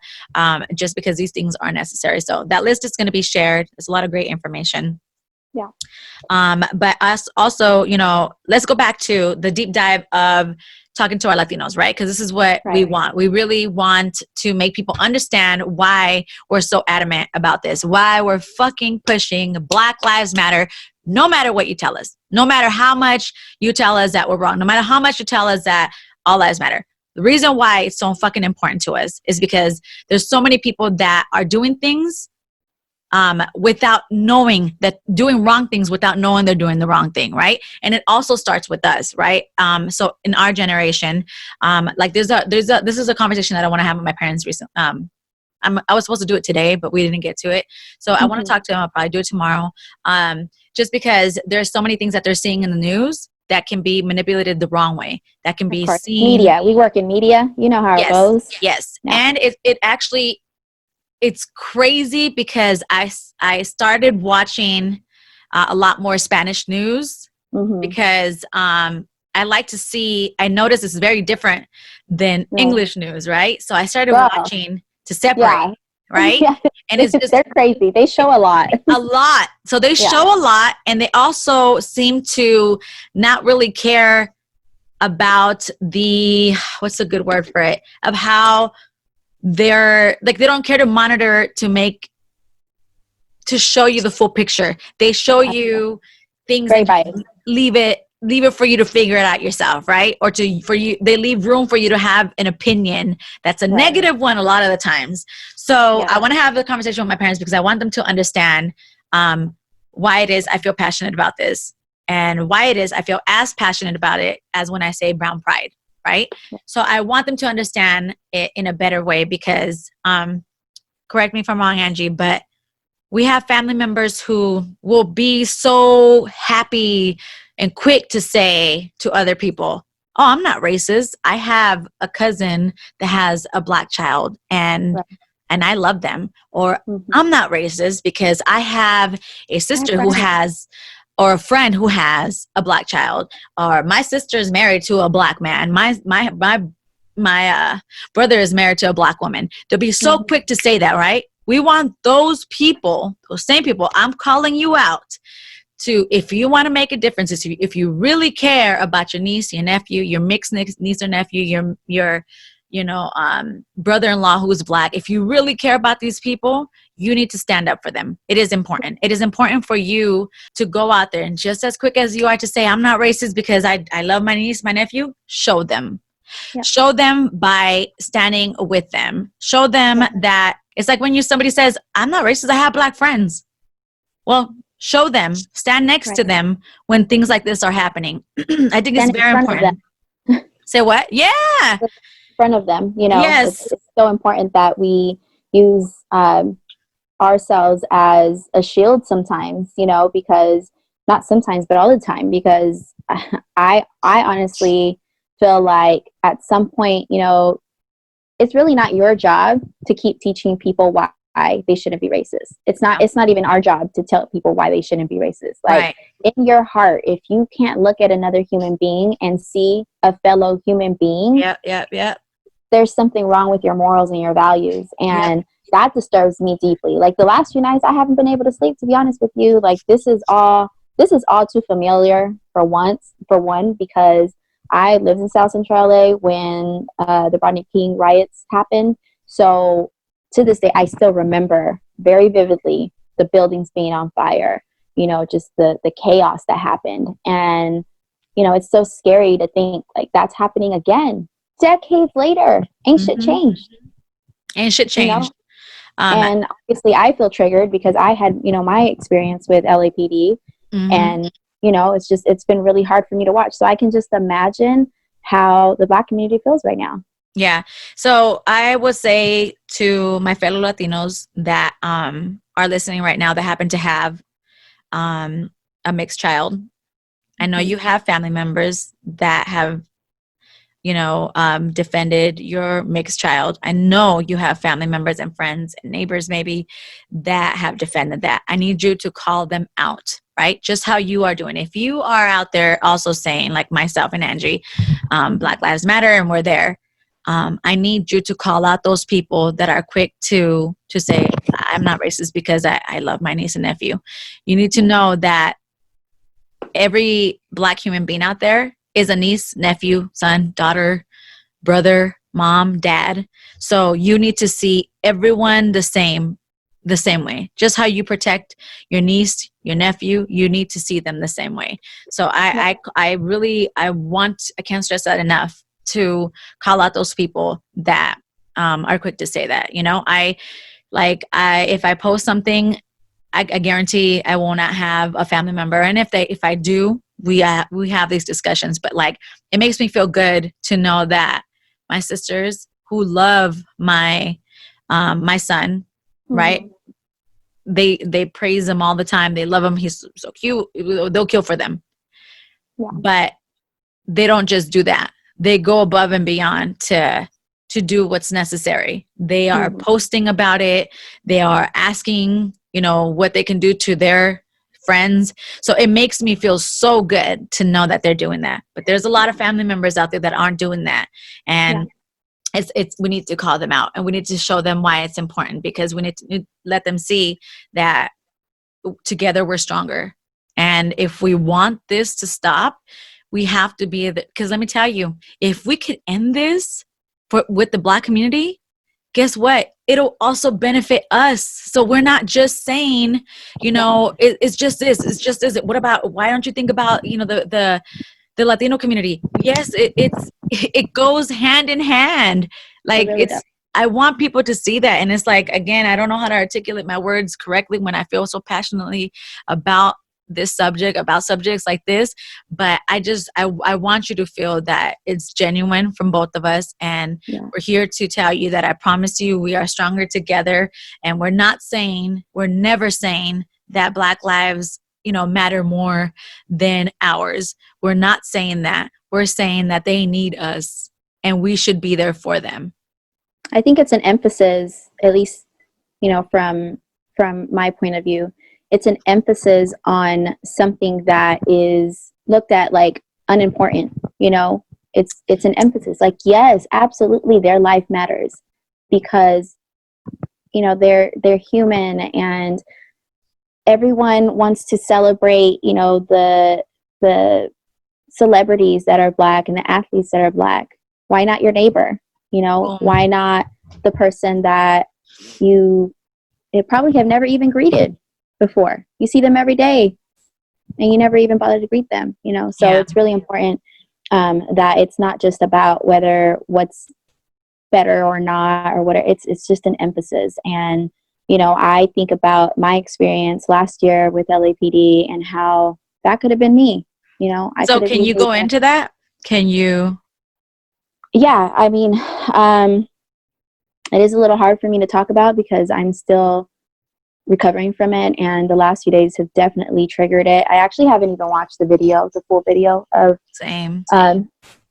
just because these things are necessary. So that list is going to be shared. There's a lot of great information. Yeah. But us also, let's go back to the deep dive of talking to our Latinos, right? Because this is what we want. We really want to make people understand why we're so adamant about this, why we're fucking pushing Black Lives Matter, no matter what you tell us, no matter how much you tell us that we're wrong, no matter how much you tell us that all lives matter. The reason why it's so fucking important to us is because there's so many people that are doing things without knowing that, doing wrong things without knowing they're doing the wrong thing, right? And it also starts with us, right? So in our generation, like this is a conversation that I want to have with my parents recently. I was supposed to do it today, but we didn't get to it. So I want to talk to them. I'll probably do it tomorrow. Just because there's so many things that they're seeing in the news that can be manipulated the wrong way. That can be seen. Media. We work in media. You know how it goes. Yes. Yeah. And it actually, it's crazy because I started watching a lot more Spanish news because I like to see, I notice it's very different than English news, right? So I started watching to separate, right? And it's just, they're crazy. They show a lot. A lot. So they show a lot, and they also seem to not really care about the, what's a good word for it, of how they're like, they don't care to monitor to show you the full picture. They show you things and leave it for you to figure it out yourself, right? Or they leave room for you to have an opinion that's a negative one a lot of the times. So I want to have a conversation with my parents because I want them to understand why it is I feel passionate about this, and why it is I feel as passionate about it as when I say brown pride. Right? So I want them to understand it in a better way because, correct me if I'm wrong, Angie, but we have family members who will be so happy and quick to say to other people, oh, I'm not racist. I have a cousin that has a Black child and I love them. Or I'm not racist because I have a sister who has, or a friend who has a Black child, or my sister is married to a Black man. My brother is married to a Black woman. They'll be so quick to say that, right? We want those people, those same people, I'm calling you out to, if you want to make a difference, if you really care about your niece, your nephew, your mixed niece or nephew, your brother-in-law who's Black, if you really care about these people, you need to stand up for them. It is important. It is important for you to go out there and just as quick as you are to say, I'm not racist because I love my niece, my nephew, show them. Yep. Show them by standing with them. Show them that it's like when somebody says, I'm not racist, I have Black friends. Well, show them, stand next to them when things like this are happening. I think it's very important. Say what? Yeah. In front of them, Yes. It's so important that we use ourselves as a shield sometimes, because not sometimes, but all the time, because I honestly feel like at some point, it's really not your job to keep teaching people why they shouldn't be racist. It's not even our job to tell people why they shouldn't be racist. Like in your heart, if you can't look at another human being and see a fellow human being, there's something wrong with your morals and your values. And that disturbs me deeply. Like the last few nights I haven't been able to sleep, to be honest with you. Like this is all too familiar for one, because I lived in South Central LA when the Rodney King riots happened. So to this day, I still remember very vividly the buildings being on fire, just the chaos that happened. And, it's so scary to think like that's happening again. Decades later, ain't shit changed. Ain't shit changed. And obviously I feel triggered because I had, my experience with LAPD and, it's been really hard for me to watch. So I can just imagine how the Black community feels right now. Yeah. So I would say to my fellow Latinos that are listening right now that happen to have a mixed child. I know you have family members that have, defended your mixed child. I know you have family members and friends and neighbors maybe that have defended that. I need you to call them out, right? Just how you are doing. If you are out there also saying, like myself and Angie, Black Lives Matter, and we're there. I need you to call out those people that are quick to say, I'm not racist because I love my niece and nephew. You need to know that every Black human being out there is a niece, nephew, son, daughter, brother, mom, dad. So you need to see everyone the same way. Just how you protect your niece, your nephew, you need to see them the same way. So I can't stress that enough, to call out those people that are quick to say that. If I post something, I guarantee I will not have a family member, and if I do, we have these discussions. But like, it makes me feel good to know that my sisters who love my my son, right? They praise him all the time. They love him. He's so cute. They'll kill for them. Yeah. But they don't just do that. They go above and beyond to do what's necessary. They are posting about it. They are asking, what they can do to their friends. So it makes me feel so good to know that they're doing that. But there's a lot of family members out there that aren't doing that. And we need to call them out, and we need to show them why it's important, because we need to let them see that together we're stronger. And if we want this to stop, we have to be, because let me tell you, if we could end this with the Black community, guess what? It'll also benefit us. So we're not just saying, it's just this, it's just this. What about, why don't you think about, the Latino community? Yes, it goes hand in hand. Like, really does. I want people to see that. And it's like, again, I don't know how to articulate my words correctly when I feel so passionately about this subject, about subjects like this, but I want you to feel that it's genuine from both of us, and we're here to tell you that I promise you we are stronger together. And we're never saying that Black lives matter more than ours. We're not saying that. We're saying that they need us and we should be there for them. I think it's an emphasis, at least from my point of view, it's an emphasis on something that is looked at like unimportant. It's an emphasis like, yes, absolutely, their life matters, because they're human, and everyone wants to celebrate the celebrities that are Black and the athletes that are Black. Why not your neighbor? Why not the person that you probably have never even greeted before? You see them every day and you never even bother to greet them, so it's really important that it's not just about what's better or not, or whatever. It's just an emphasis. And I think about my experience last year with LAPD and how that could have been me. So can you go into that? Can you? Yeah, I mean, it is a little hard for me to talk about because I'm still recovering from it, and the last few days have definitely triggered it. I actually haven't even watched the full video of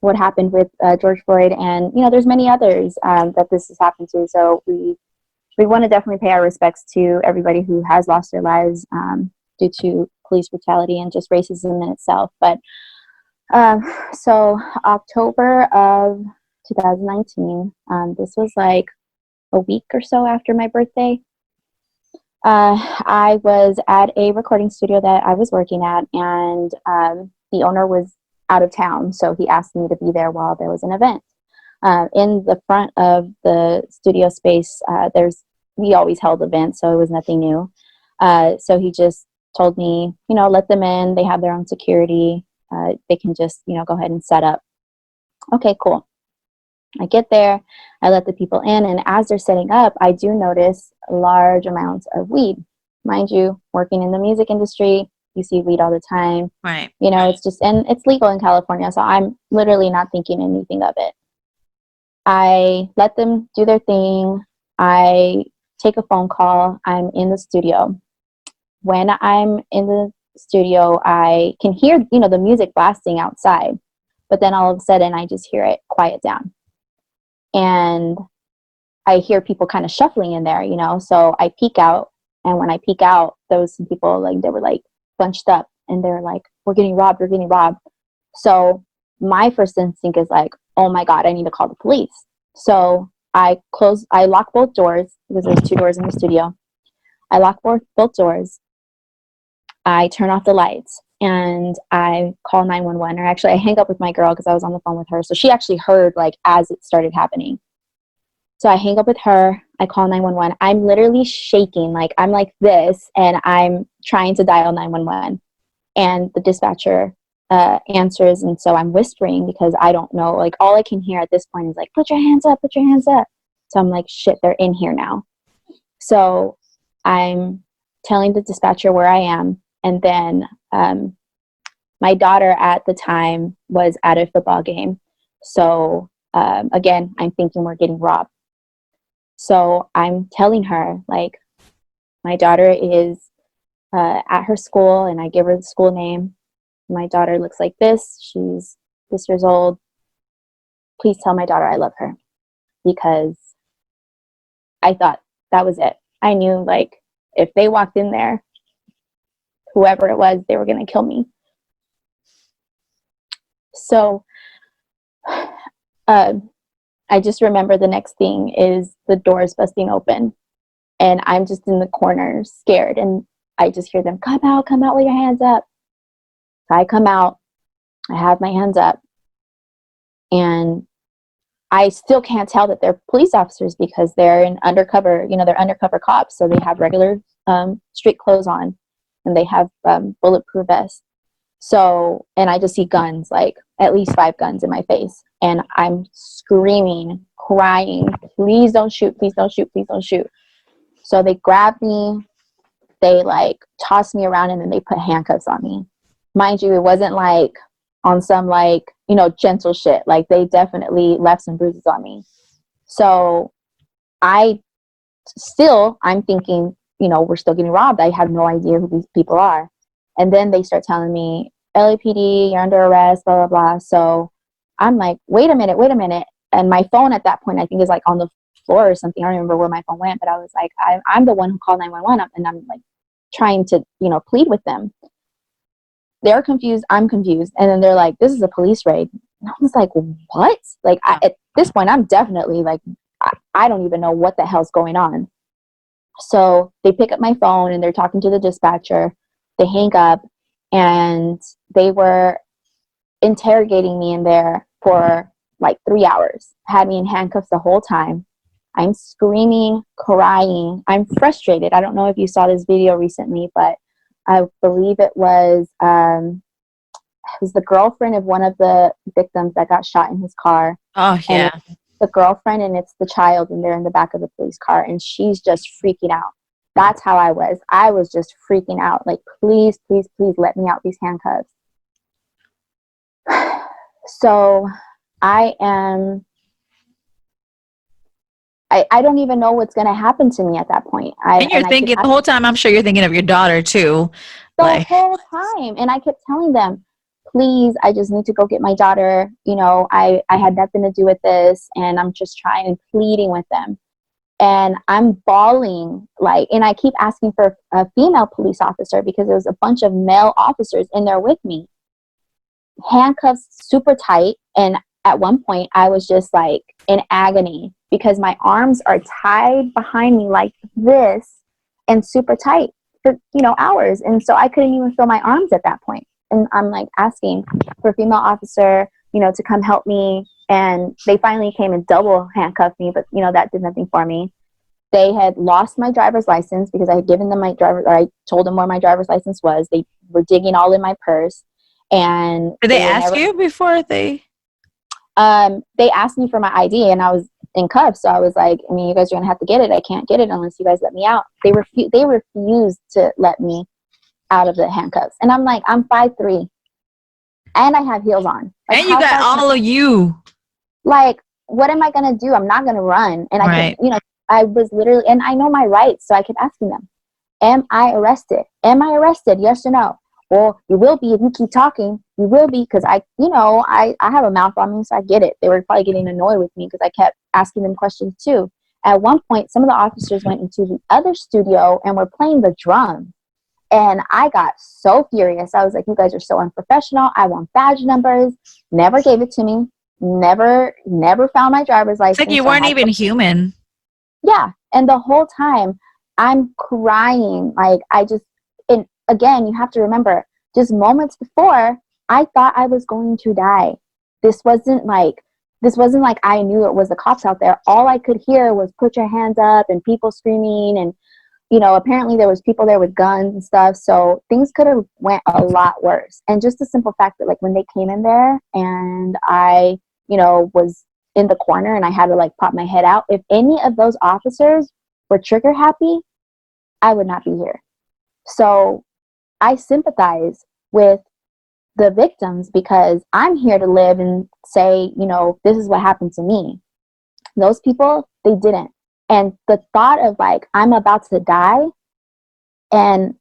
what happened with George Floyd, and there's many others that this has happened to. So we want to definitely pay our respects to everybody who has lost their lives due to police brutality and just racism in itself. But so October of 2019, this was like a week or so after my birthday. I was at a recording studio that I was working at, and the owner was out of town, so he asked me to be there while there was an event. In the front of the studio space, we always held events, so it was nothing new. So he just told me, let them in. They have their own security. They can just, go ahead and set up. Okay, cool. I get there, I let the people in, and as they're setting up, I do notice large amounts of weed. Mind you, working in the music industry, You see weed all the time. Right. You know, it's just, and it's legal in California, so I'm literally not thinking anything of it. I let them do their thing. I take a phone call. I'm in the studio. When I'm in the studio, I can hear, you know, the music blasting outside, but then all of a sudden I just hear it quiet down. And I hear people kind of shuffling in there, you know, so I peek out. And when I peek out, there was some people, like, they were like bunched up and they're like, we're getting robbed, we're getting robbed. So my first instinct is like, oh my God, I need to call the police. So I lock both doors because there's 2 doors in the studio. I lock both doors. I turn off the lights and I call 911. Or actually, I hang up with my girl because I was on the phone with her. So she actually heard, like, as it started happening. So I hang up with her. I call 911. I'm literally shaking. Like, I'm like this, and I'm trying to dial 911. And the dispatcher answers, and so I'm whispering because I don't know. Like, all I can hear at this point is like, put your hands up, put your hands up. So I'm like, shit, they're in here now. So I'm telling the dispatcher where I am. And then my daughter at the time was at a football game. So again, I'm thinking we're getting robbed. So I'm telling her, like, my daughter is at her school, and I give her the school name. My daughter looks like this. She's this years old. Please tell my daughter I love her. Because I thought that was it. I knew, like, if they walked in there, whoever it was, they were going to kill me. So I just remember the next thing is the doors busting open. And I'm just in the corner scared. And I just hear them, come out with your hands up. So I come out. I have my hands up. And I still can't tell that they're police officers because they're in undercover, you know, they're undercover cops. So they have regular street clothes on, and they have bulletproof vests. So, and I just see guns, like at least 5 guns in my face. And I'm screaming, crying, please don't shoot, please don't shoot, please don't shoot. So they grab me, they like toss me around, and then they put handcuffs on me. Mind you, it wasn't like on some, like, you know, gentle shit. Like, they definitely left some bruises on me. So I'm thinking, you know, we're still getting robbed. I have no idea who these people are. And then they start telling me, LAPD, you're under arrest, blah, blah, blah. So I'm like, wait a minute. And my phone at that point, I think, is like on the floor or something. I don't remember where my phone went, but I was like, I'm the one who called 911 up, and I'm like trying to, you know, plead with them. They're confused. I'm confused. And then they're like, this is a police raid. And I was like, what? Like, at this point, I'm definitely like, I don't even know what the hell's going on. So they pick up my phone and they're talking to the dispatcher. They hang up, and they were interrogating me in there for like 3 hours. Had me in handcuffs the whole time. I'm screaming, crying. I'm frustrated. I don't know if you saw this video recently, but I believe it was the girlfriend of one of the victims that got shot in his car. Oh, yeah. And the girlfriend, and it's the child, and they're in the back of the police car, and she's just freaking out. That's how I was. I was just freaking out. Like, please, please, please let me out these handcuffs. So I don't even know what's going to happen to me at that point. And you're thinking the whole time, I'm sure you're thinking of your daughter too. The whole time. And I kept telling them, please, I just need to go get my daughter. You know, I had nothing to do with this, and I'm just trying and pleading with them. And I'm bawling, like, and I keep asking for a female police officer because there was a bunch of male officers in there with me. Handcuffs super tight. And at one point I was just like in agony because my arms are tied behind me like this and super tight for, you know, hours. And so I couldn't even feel my arms at that point. And I'm like asking for a female officer, you know, to come help me. And they finally came and double handcuffed me, but, you know, that did nothing for me. They had lost my driver's license because I had given them I told them where my driver's license was. They were digging all in my purse. And did they ask you before they? They asked me for my ID, and I was in cuffs. So I was like, I mean, you guys are gonna have to get it. I can't get it unless you guys let me out. They refused to let me out of the handcuffs. And I'm like, I'm 5'3", and I have heels on. Like, And you got all of you. Like, what am I going to do? I'm not going to run. And I Right. could, I was literally, and I know my rights. So I kept asking them, am I arrested? Am I arrested? Yes or no? Well, you will be if you keep talking. You will be, because I have a mouth on me, so I get it. They were probably getting annoyed with me because I kept asking them questions too. At one point, some of the officers went into the other studio and were playing the drums. And I got so furious. I was like, you guys are so unprofessional. I want badge numbers. Never gave it to me. Never found my driver's license. It's like you weren't even human. Yeah. And the whole time I'm crying. Like, and again, you have to remember, just moments before, I thought I was going to die. This wasn't like I knew it was the cops out there. All I could hear was put your hands up and people screaming, and apparently there was people there with guns and stuff. So things could have went a lot worse. And just the simple fact that, like, when they came in there and I, was in the corner and I had to, like, pop my head out, if any of those officers were trigger happy, I would not be here. So I sympathize with the victims because I'm here to live and say, this is what happened to me. Those people, they didn't. And the thought of, like, I'm about to die and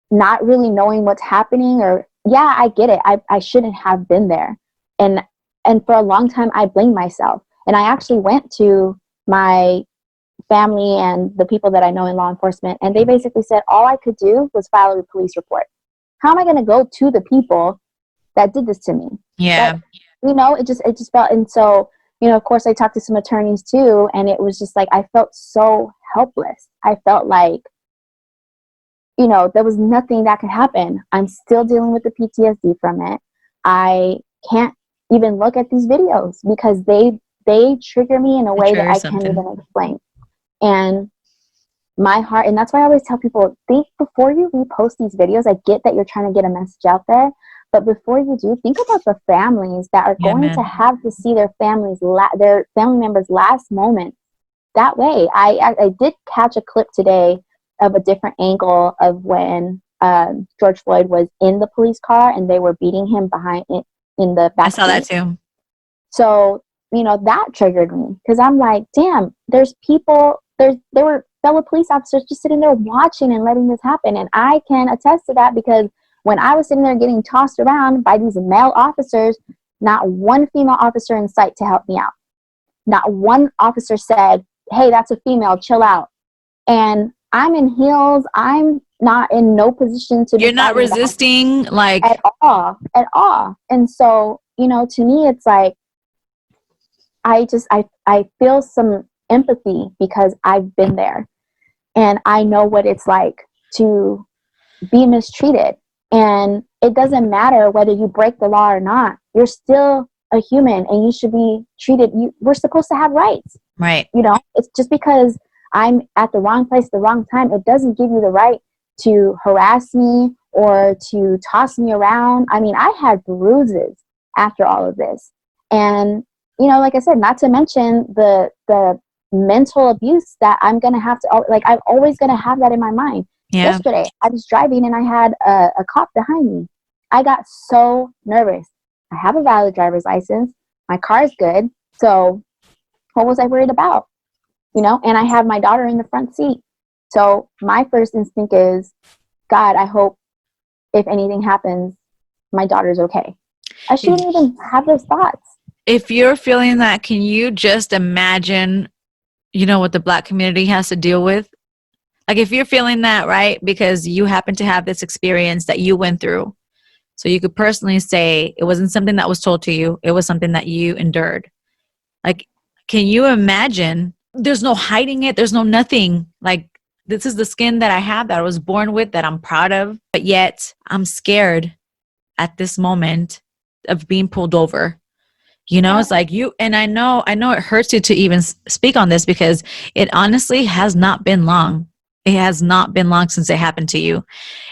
not really knowing what's happening, or, yeah, I get it. I shouldn't have been there. And for a long time, I blamed myself. And I actually went to my family and the people that I know in law enforcement, and they basically said all I could do was file a police report. How am I going to go to the people that did this to me? Yeah. It just felt, and so, of course, I talked to some attorneys too, and it was just like, I felt so helpless. I felt like, there was nothing that could happen. I'm still dealing with the PTSD from it. I can't even look at these videos because they trigger me in a way that I can't even explain. And my heart, and that's why I always tell people, think before you repost these videos. I get that you're trying to get a message out there, but before you do, think about the families that are going to have to see their their family members' last moments that way. I did catch a clip today of a different angle of when George Floyd was in the police car and they were beating him behind it in the back. I saw that too. So, that triggered me because I'm like, damn, there's people, there were fellow police officers just sitting there watching and letting this happen. And I can attest to that because when I was sitting there getting tossed around by these male officers, not one female officer in sight to help me out. Not one officer said, hey, that's a female, chill out. And I'm in heels. I'm not in no position to. You're not resisting, like, at all. And so, to me, it's like, I feel some empathy because I've been there and I know what it's like to be mistreated. And it doesn't matter whether you break the law or not. You're still a human and you should be treated. We're supposed to have rights. Right. It's just because I'm at the wrong place at the wrong time, it doesn't give you the right to harass me or to toss me around. I mean, I had bruises after all of this. And, like I said, not to mention the mental abuse that I'm going to have to, like, I'm always going to have that in my mind. Yeah. Yesterday, I was driving and I had a cop behind me. I got so nervous. I have a valid driver's license. My car is good. So what was I worried about? And I have my daughter in the front seat. So my first instinct is, God, I hope if anything happens, my daughter's okay. I shouldn't even have those thoughts. If you're feeling that, can you just imagine, what the Black community has to deal with? Like, if you're feeling that, right, because you happen to have this experience that you went through, so you could personally say it wasn't something that was told to you, it was something that you endured. Like, can you imagine? There's no hiding it. There's no nothing. Like, this is the skin that I have, that I was born with, that I'm proud of, but yet I'm scared at this moment of being pulled over. It's like and I know it hurts you to even speak on this because it honestly has not been long. It has not been long since it happened to you.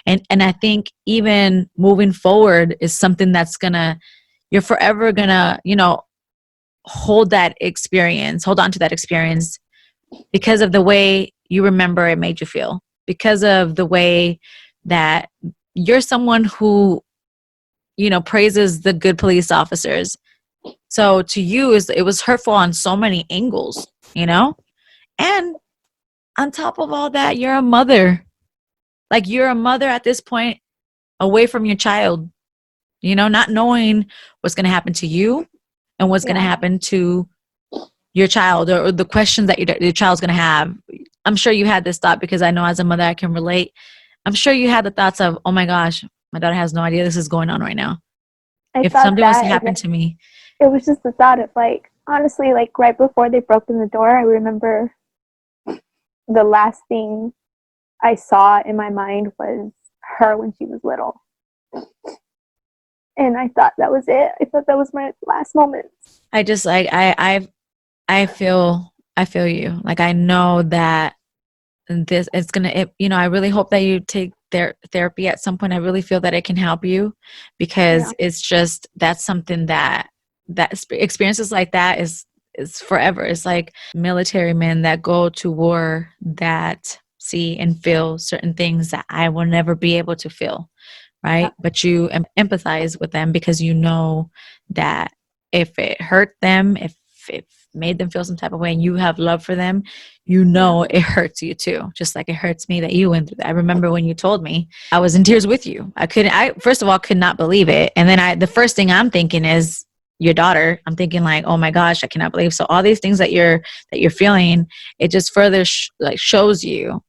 And I think even moving forward is something that's you're forever gonna, hold on to that experience because of the way you remember it made you feel, because of the way that you're someone who, you know, praises the good police officers. So to you, it was hurtful on so many angles, you know? And on top of all that, you're a mother. Like, you're a mother at this point, away from your child, you know, not knowing what's going to happen to you and what's going to happen to your child, or the questions that your child's going to have. I'm sure you had this thought, because I know as a mother I can relate. I'm sure you had the thoughts of, oh my gosh, my daughter has no idea this is going on right now. If something was to happen to me. It was just the thought of, like, honestly, like, right before they broke in the door, I remember the last thing I saw in my mind was her when she was little. And I thought that was it. I thought that was my last moments. I just, like, I feel you. Like, I know that it's gonna, you know, I really hope that you take therapy at some point. I really feel that it can help you, because it's just, that's something that experiences like that is forever. It's like military men that go to war that see and feel certain things that I will never be able to feel, right? Yeah. But you empathize with them, because you know that if it hurt them, if it made them feel some type of way, and you have love for them, you know it hurts you too, just like it hurts me that you went through that. I remember when you told me, I was in tears with you. I first of all could not believe it, and then the first thing I'm thinking is your daughter. I'm thinking, like, oh my gosh, I cannot believe. So all these things that you're feeling, it just further shows you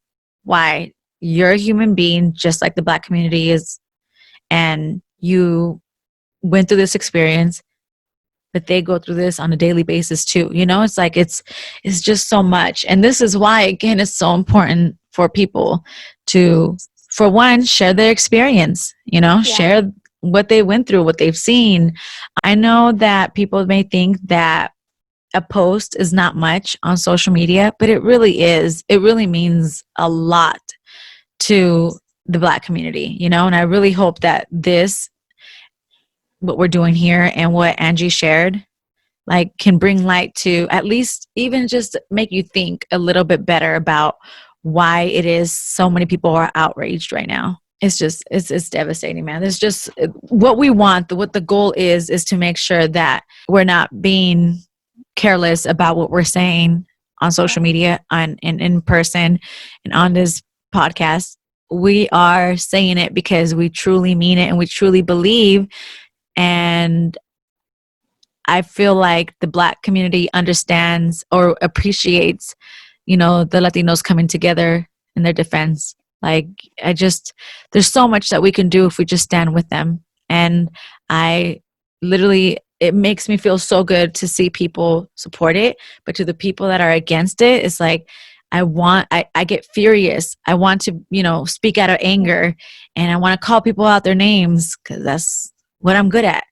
why you're a human being just like the Black community is, and you went through this experience, but they go through this on a daily basis too. You know, it's like, it's just so much. And this is why, again, it's so important for people to, for one, share their experience, you know, share what they went through, what they've seen. I know that people may think that a post is not much on social media, but it really is. It really means a lot to the Black community, you know, and I really hope that what we're doing here and what Angie shared, like, can bring light to at least even just make you think a little bit better about why it is so many people are outraged right now. It's just, it's devastating, man. There's just, what we want, what the goal is to make sure that we're not being careless about what we're saying on social media, and in person, and on this podcast. We are saying it because we truly mean it and we truly believe. And I feel like the Black community understands or appreciates, you know, the Latinos coming together in their defense. Like, there's so much that we can do if we just stand with them. And it makes me feel so good to see people support it. But to the people that are against it, it's like, I get furious. I want to, you know, speak out of anger, and I want to call people out their names, because that's what I'm good at.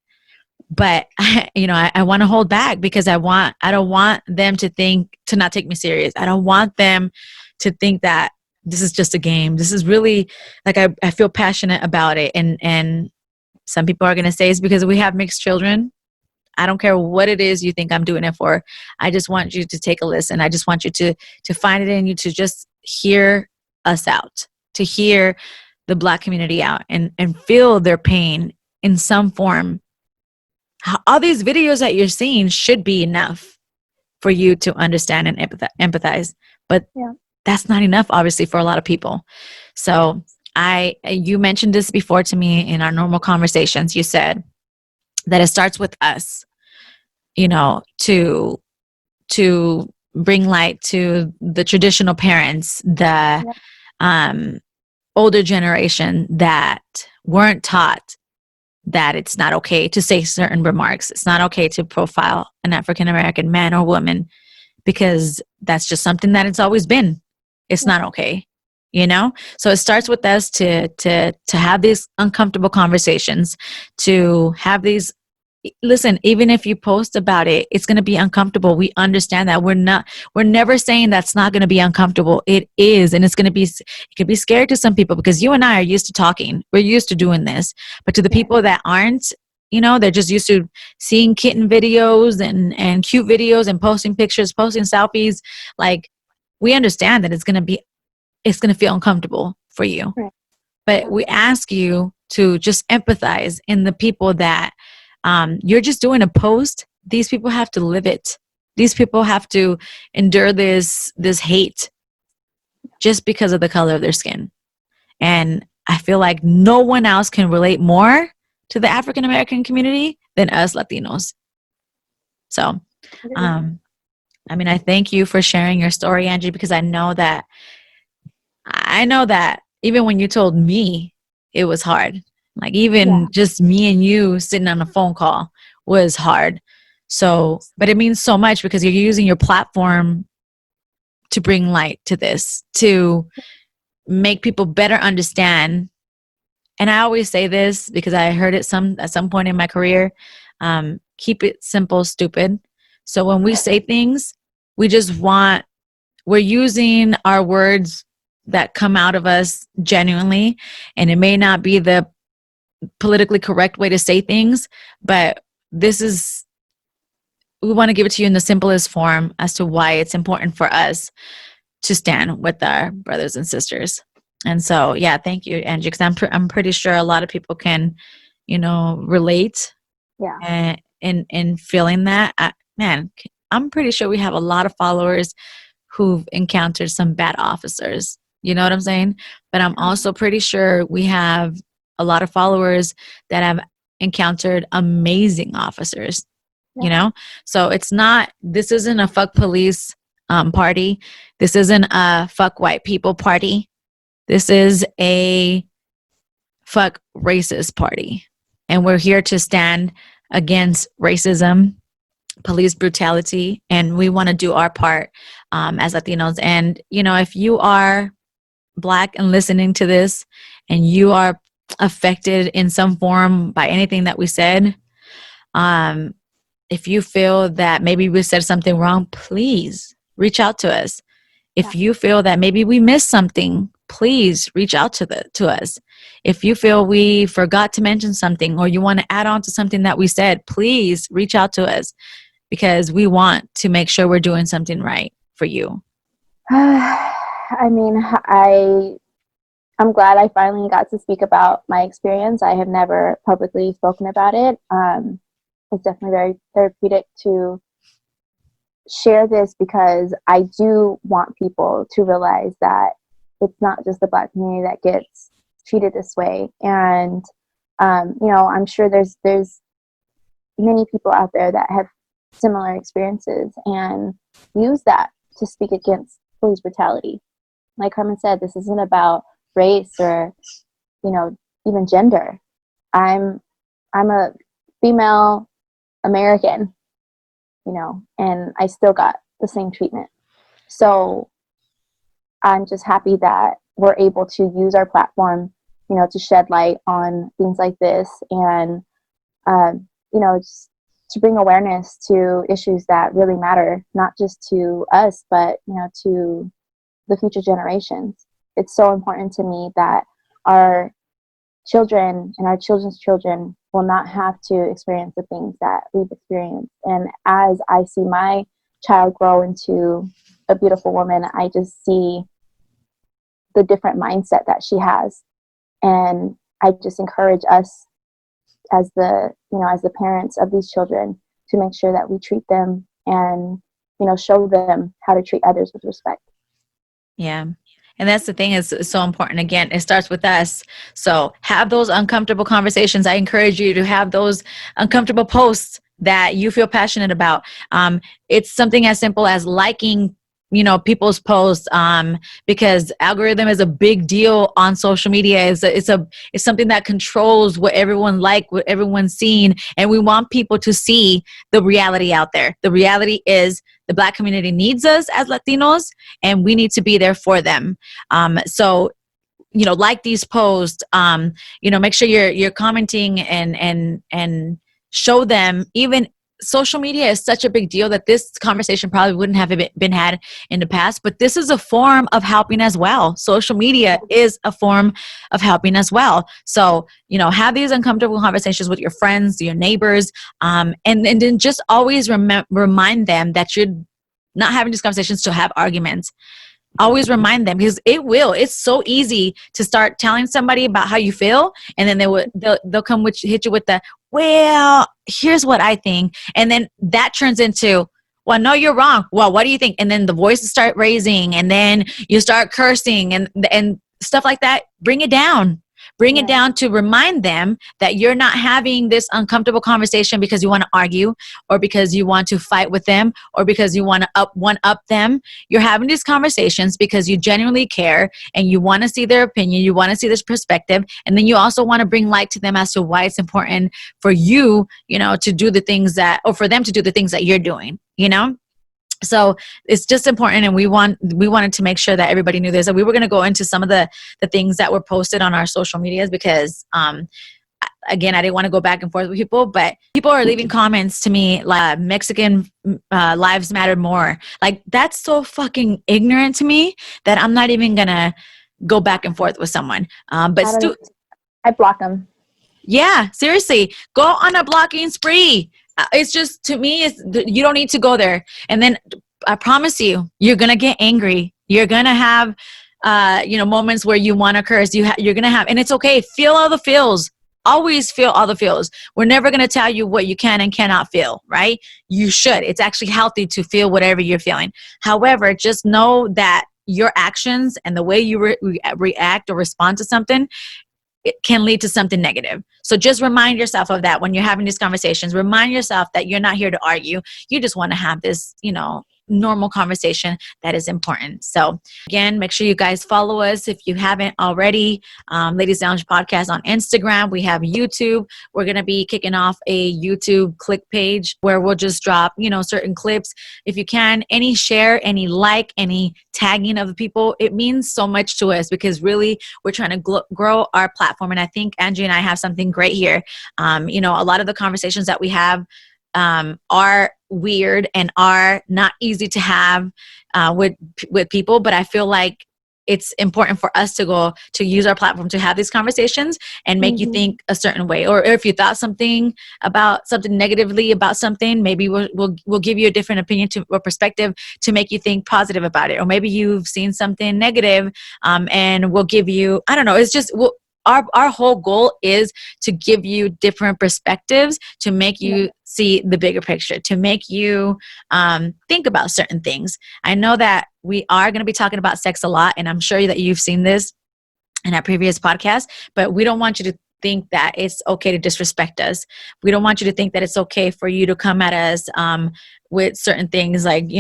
But you know, I want to hold back, because I don't want them to not take me serious. I don't want them to think that this is just a game. This is really, like, I feel passionate about it. And some people are going to say it's because we have mixed children. I don't care what it is you think I'm doing it for. I just want you to take a listen. I just want you to find it in you to just hear us out, to hear the Black community out, and feel their pain in some form. All these videos that you're seeing should be enough for you to understand and empathize. But that's not enough, obviously, for a lot of people. So you mentioned this before to me in our normal conversations. You said that it starts with us, you know, to bring light to the traditional parents, the older generation that weren't taught that it's not okay to say certain remarks. It's not okay to profile an African-American man or woman, because that's just something that it's always been. It's not okay, you know? So it starts with us to have these uncomfortable conversations, to have these, listen, even if you post about it, it's going to be uncomfortable. We understand that. We're never saying that's not going to be uncomfortable. It is. And it can be scary to some people, because you and I are used to talking. We're used to doing this. But to the people that aren't, you know, they're just used to seeing kitten videos and cute videos and posting pictures, posting selfies. Like, we understand that it's going to feel uncomfortable for you. Right. but we ask you to just empathize in the people that you're just doing a post. These people have to live it. These people have to endure this hate just because of the color of their skin. And I feel like no one else can relate more to the African American community than us Latinos. So, I mean, I thank you for sharing your story, Angie, because I know that even when you told me, it was hard. Like even just me and you sitting on a phone call was hard. So, but it means so much because you're using your platform to bring light to this, to make people better understand. And I always say this because I heard it at some point in my career. Keep it simple, stupid. So when we say things, we're using our words that come out of us genuinely, and it may not be the politically correct way to say things, but we want to give it to you in the simplest form as to why it's important for us to stand with our brothers and sisters. And so, yeah, thank you, Angie, because I'm pretty sure a lot of people can, relate. Yeah. And feeling that, I'm pretty sure we have a lot of followers who've encountered some bad officers. You know what I'm saying? But I'm also pretty sure we have a lot of followers that have encountered amazing officers. So this isn't a fuck police party. This isn't a fuck white people party. This is a fuck racist party. And we're here to stand against racism, police brutality, and we want to do our part as Latinos. And, if you are Black and listening to this and you are affected in some form by anything that we said, if you feel that maybe we said something wrong, please reach out to us. If you feel that maybe we missed something, please reach out to us. If you feel we forgot to mention something or you want to add on to something that we said, please reach out to us because we want to make sure we're doing something right for you. I mean, I'm glad I finally got to speak about my experience. I have never publicly spoken about it. It's definitely very therapeutic to share this because I do want people to realize that it's not just the Black community that gets treated this way. And, I'm sure there's many people out there that have similar experiences and use that to speak against police brutality. Like Carmen said, this isn't about race or, even gender. I'm a female American, and I still got the same treatment. So I'm just happy that we're able to use our platform, to shed light on things like this and, just to bring awareness to issues that really matter, not just to us, but, to the future generations. It's so important to me that our children and our children's children will not have to experience the things that we've experienced. And as I see my child grow into a beautiful woman, I just see the different mindset that she has. And I just encourage us as the parents of these children to make sure that we treat them and, show them how to treat others with respect. Yeah. And that's the thing is so important. Again, it starts with us. So have those uncomfortable conversations. I encourage you to have those uncomfortable posts that you feel passionate about. It's something as simple as liking, people's posts, because algorithm is a big deal on social media. It's something that controls what everyone what everyone's seeing. And we want people to see the reality out there. The reality is the Black community needs us as Latinos and we need to be there for them. So, like these posts, make sure you're commenting and show them. Even social media is such a big deal that this conversation probably wouldn't have been had in the past, but this is a form of helping as well. Social media is a form of helping as well. So, have these uncomfortable conversations with your friends, your neighbors, and then just always remind them that you're not having these conversations to have arguments. always remind them, because it's so easy to start telling somebody about how you feel, and then they'll come hit you with the, well, here's what I think, and then that turns into, well, no, you're wrong. Well, what do you think? And then the voices start raising, and then you start cursing and stuff like that. Bring it down. Bring it down to remind them that you're not having this uncomfortable conversation because you want to argue, or because you want to fight with them, or because you want to one up them. You're having these conversations because you genuinely care and you want to see their opinion. You want to see this perspective. And then you also want to bring light to them as to why it's important for you, to do the things or for them to do the things that you're doing, So it's just important, and we wanted to make sure that everybody knew this. And we were going to go into some of the things that were posted on our social medias because, again, I didn't want to go back and forth with people, but people are leaving comments to me like Mexican lives matter more. Like, that's so fucking ignorant to me that I'm not even going to go back and forth with someone. But I block them. Yeah, seriously, go on a blocking spree. It's just, to me, you don't need to go there. And then I promise you, you're going to get angry. You're going to have, moments where you want to curse. You're going to have, and it's okay. Feel all the feels. Always feel all the feels. We're never going to tell you what you can and cannot feel, right? You should. It's actually healthy to feel whatever you're feeling. However, just know that your actions and the way you react or respond to something, it can lead to something negative. So just remind yourself of that when you're having these conversations. Remind yourself that you're not here to argue. You just want to have this, normal conversation that is important. So again, make sure you guys follow us if you haven't already. Ladies Lounge Podcast on Instagram. We have YouTube. We're going to be kicking off a YouTube click page where we'll just drop, certain clips. If you can, any share, any like, any tagging of the people, it means so much to us because really we're trying to grow our platform. And I think Angie and I have something great here. A lot of the conversations that we have are weird and are not easy to have with people, but I feel like it's important for us to use our platform to have these conversations and make you think a certain way. Or if you thought something negatively about something, maybe we'll give you a different opinion or perspective to make you think positive about it. Or maybe you've seen something negative, and we'll give you, I don't know, it's just, our whole goal is to give you different perspectives, to make you see the bigger picture, to make you think about certain things. I know that we are going to be talking about sex a lot, and I'm sure that you've seen this in our previous podcast, but we don't want you to think that it's okay to disrespect us. We don't want you to think that it's okay for you to come at us with certain things like,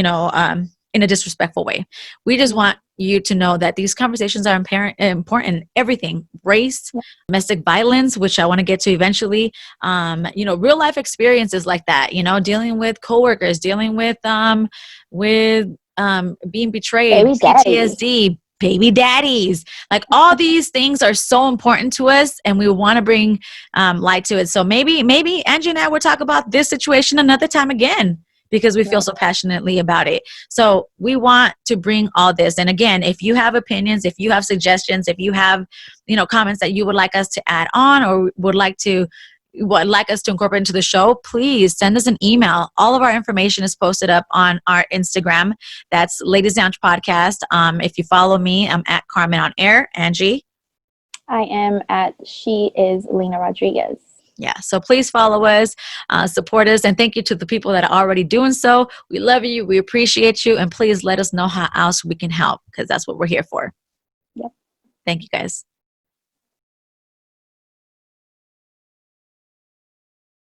in a disrespectful way. We just want you to know that these conversations are important. Everything, race, domestic violence, which I want to get to eventually, real life experiences like that, dealing with coworkers, dealing with being betrayed, PTSD, baby daddies, like all these things are so important to us, and we want to bring light to it. So maybe Angie and I will talk about this situation another time again, because we feel so passionately about it. So we want to bring all this. And again, if you have opinions, if you have suggestions, if you have, comments that you would like us to add on or would like us to incorporate into the show, please send us an email. All of our information is posted up on our Instagram. That's Ladies Lounge Podcast. If you follow me, I'm at Carmen on Air. Angie? I am at She is Lena Rodriguez. Yeah, so please follow us, support us, and thank you to the people that are already doing so. We love you. We appreciate you. And please let us know how else we can help, because that's what we're here for. Yep. Thank you, guys.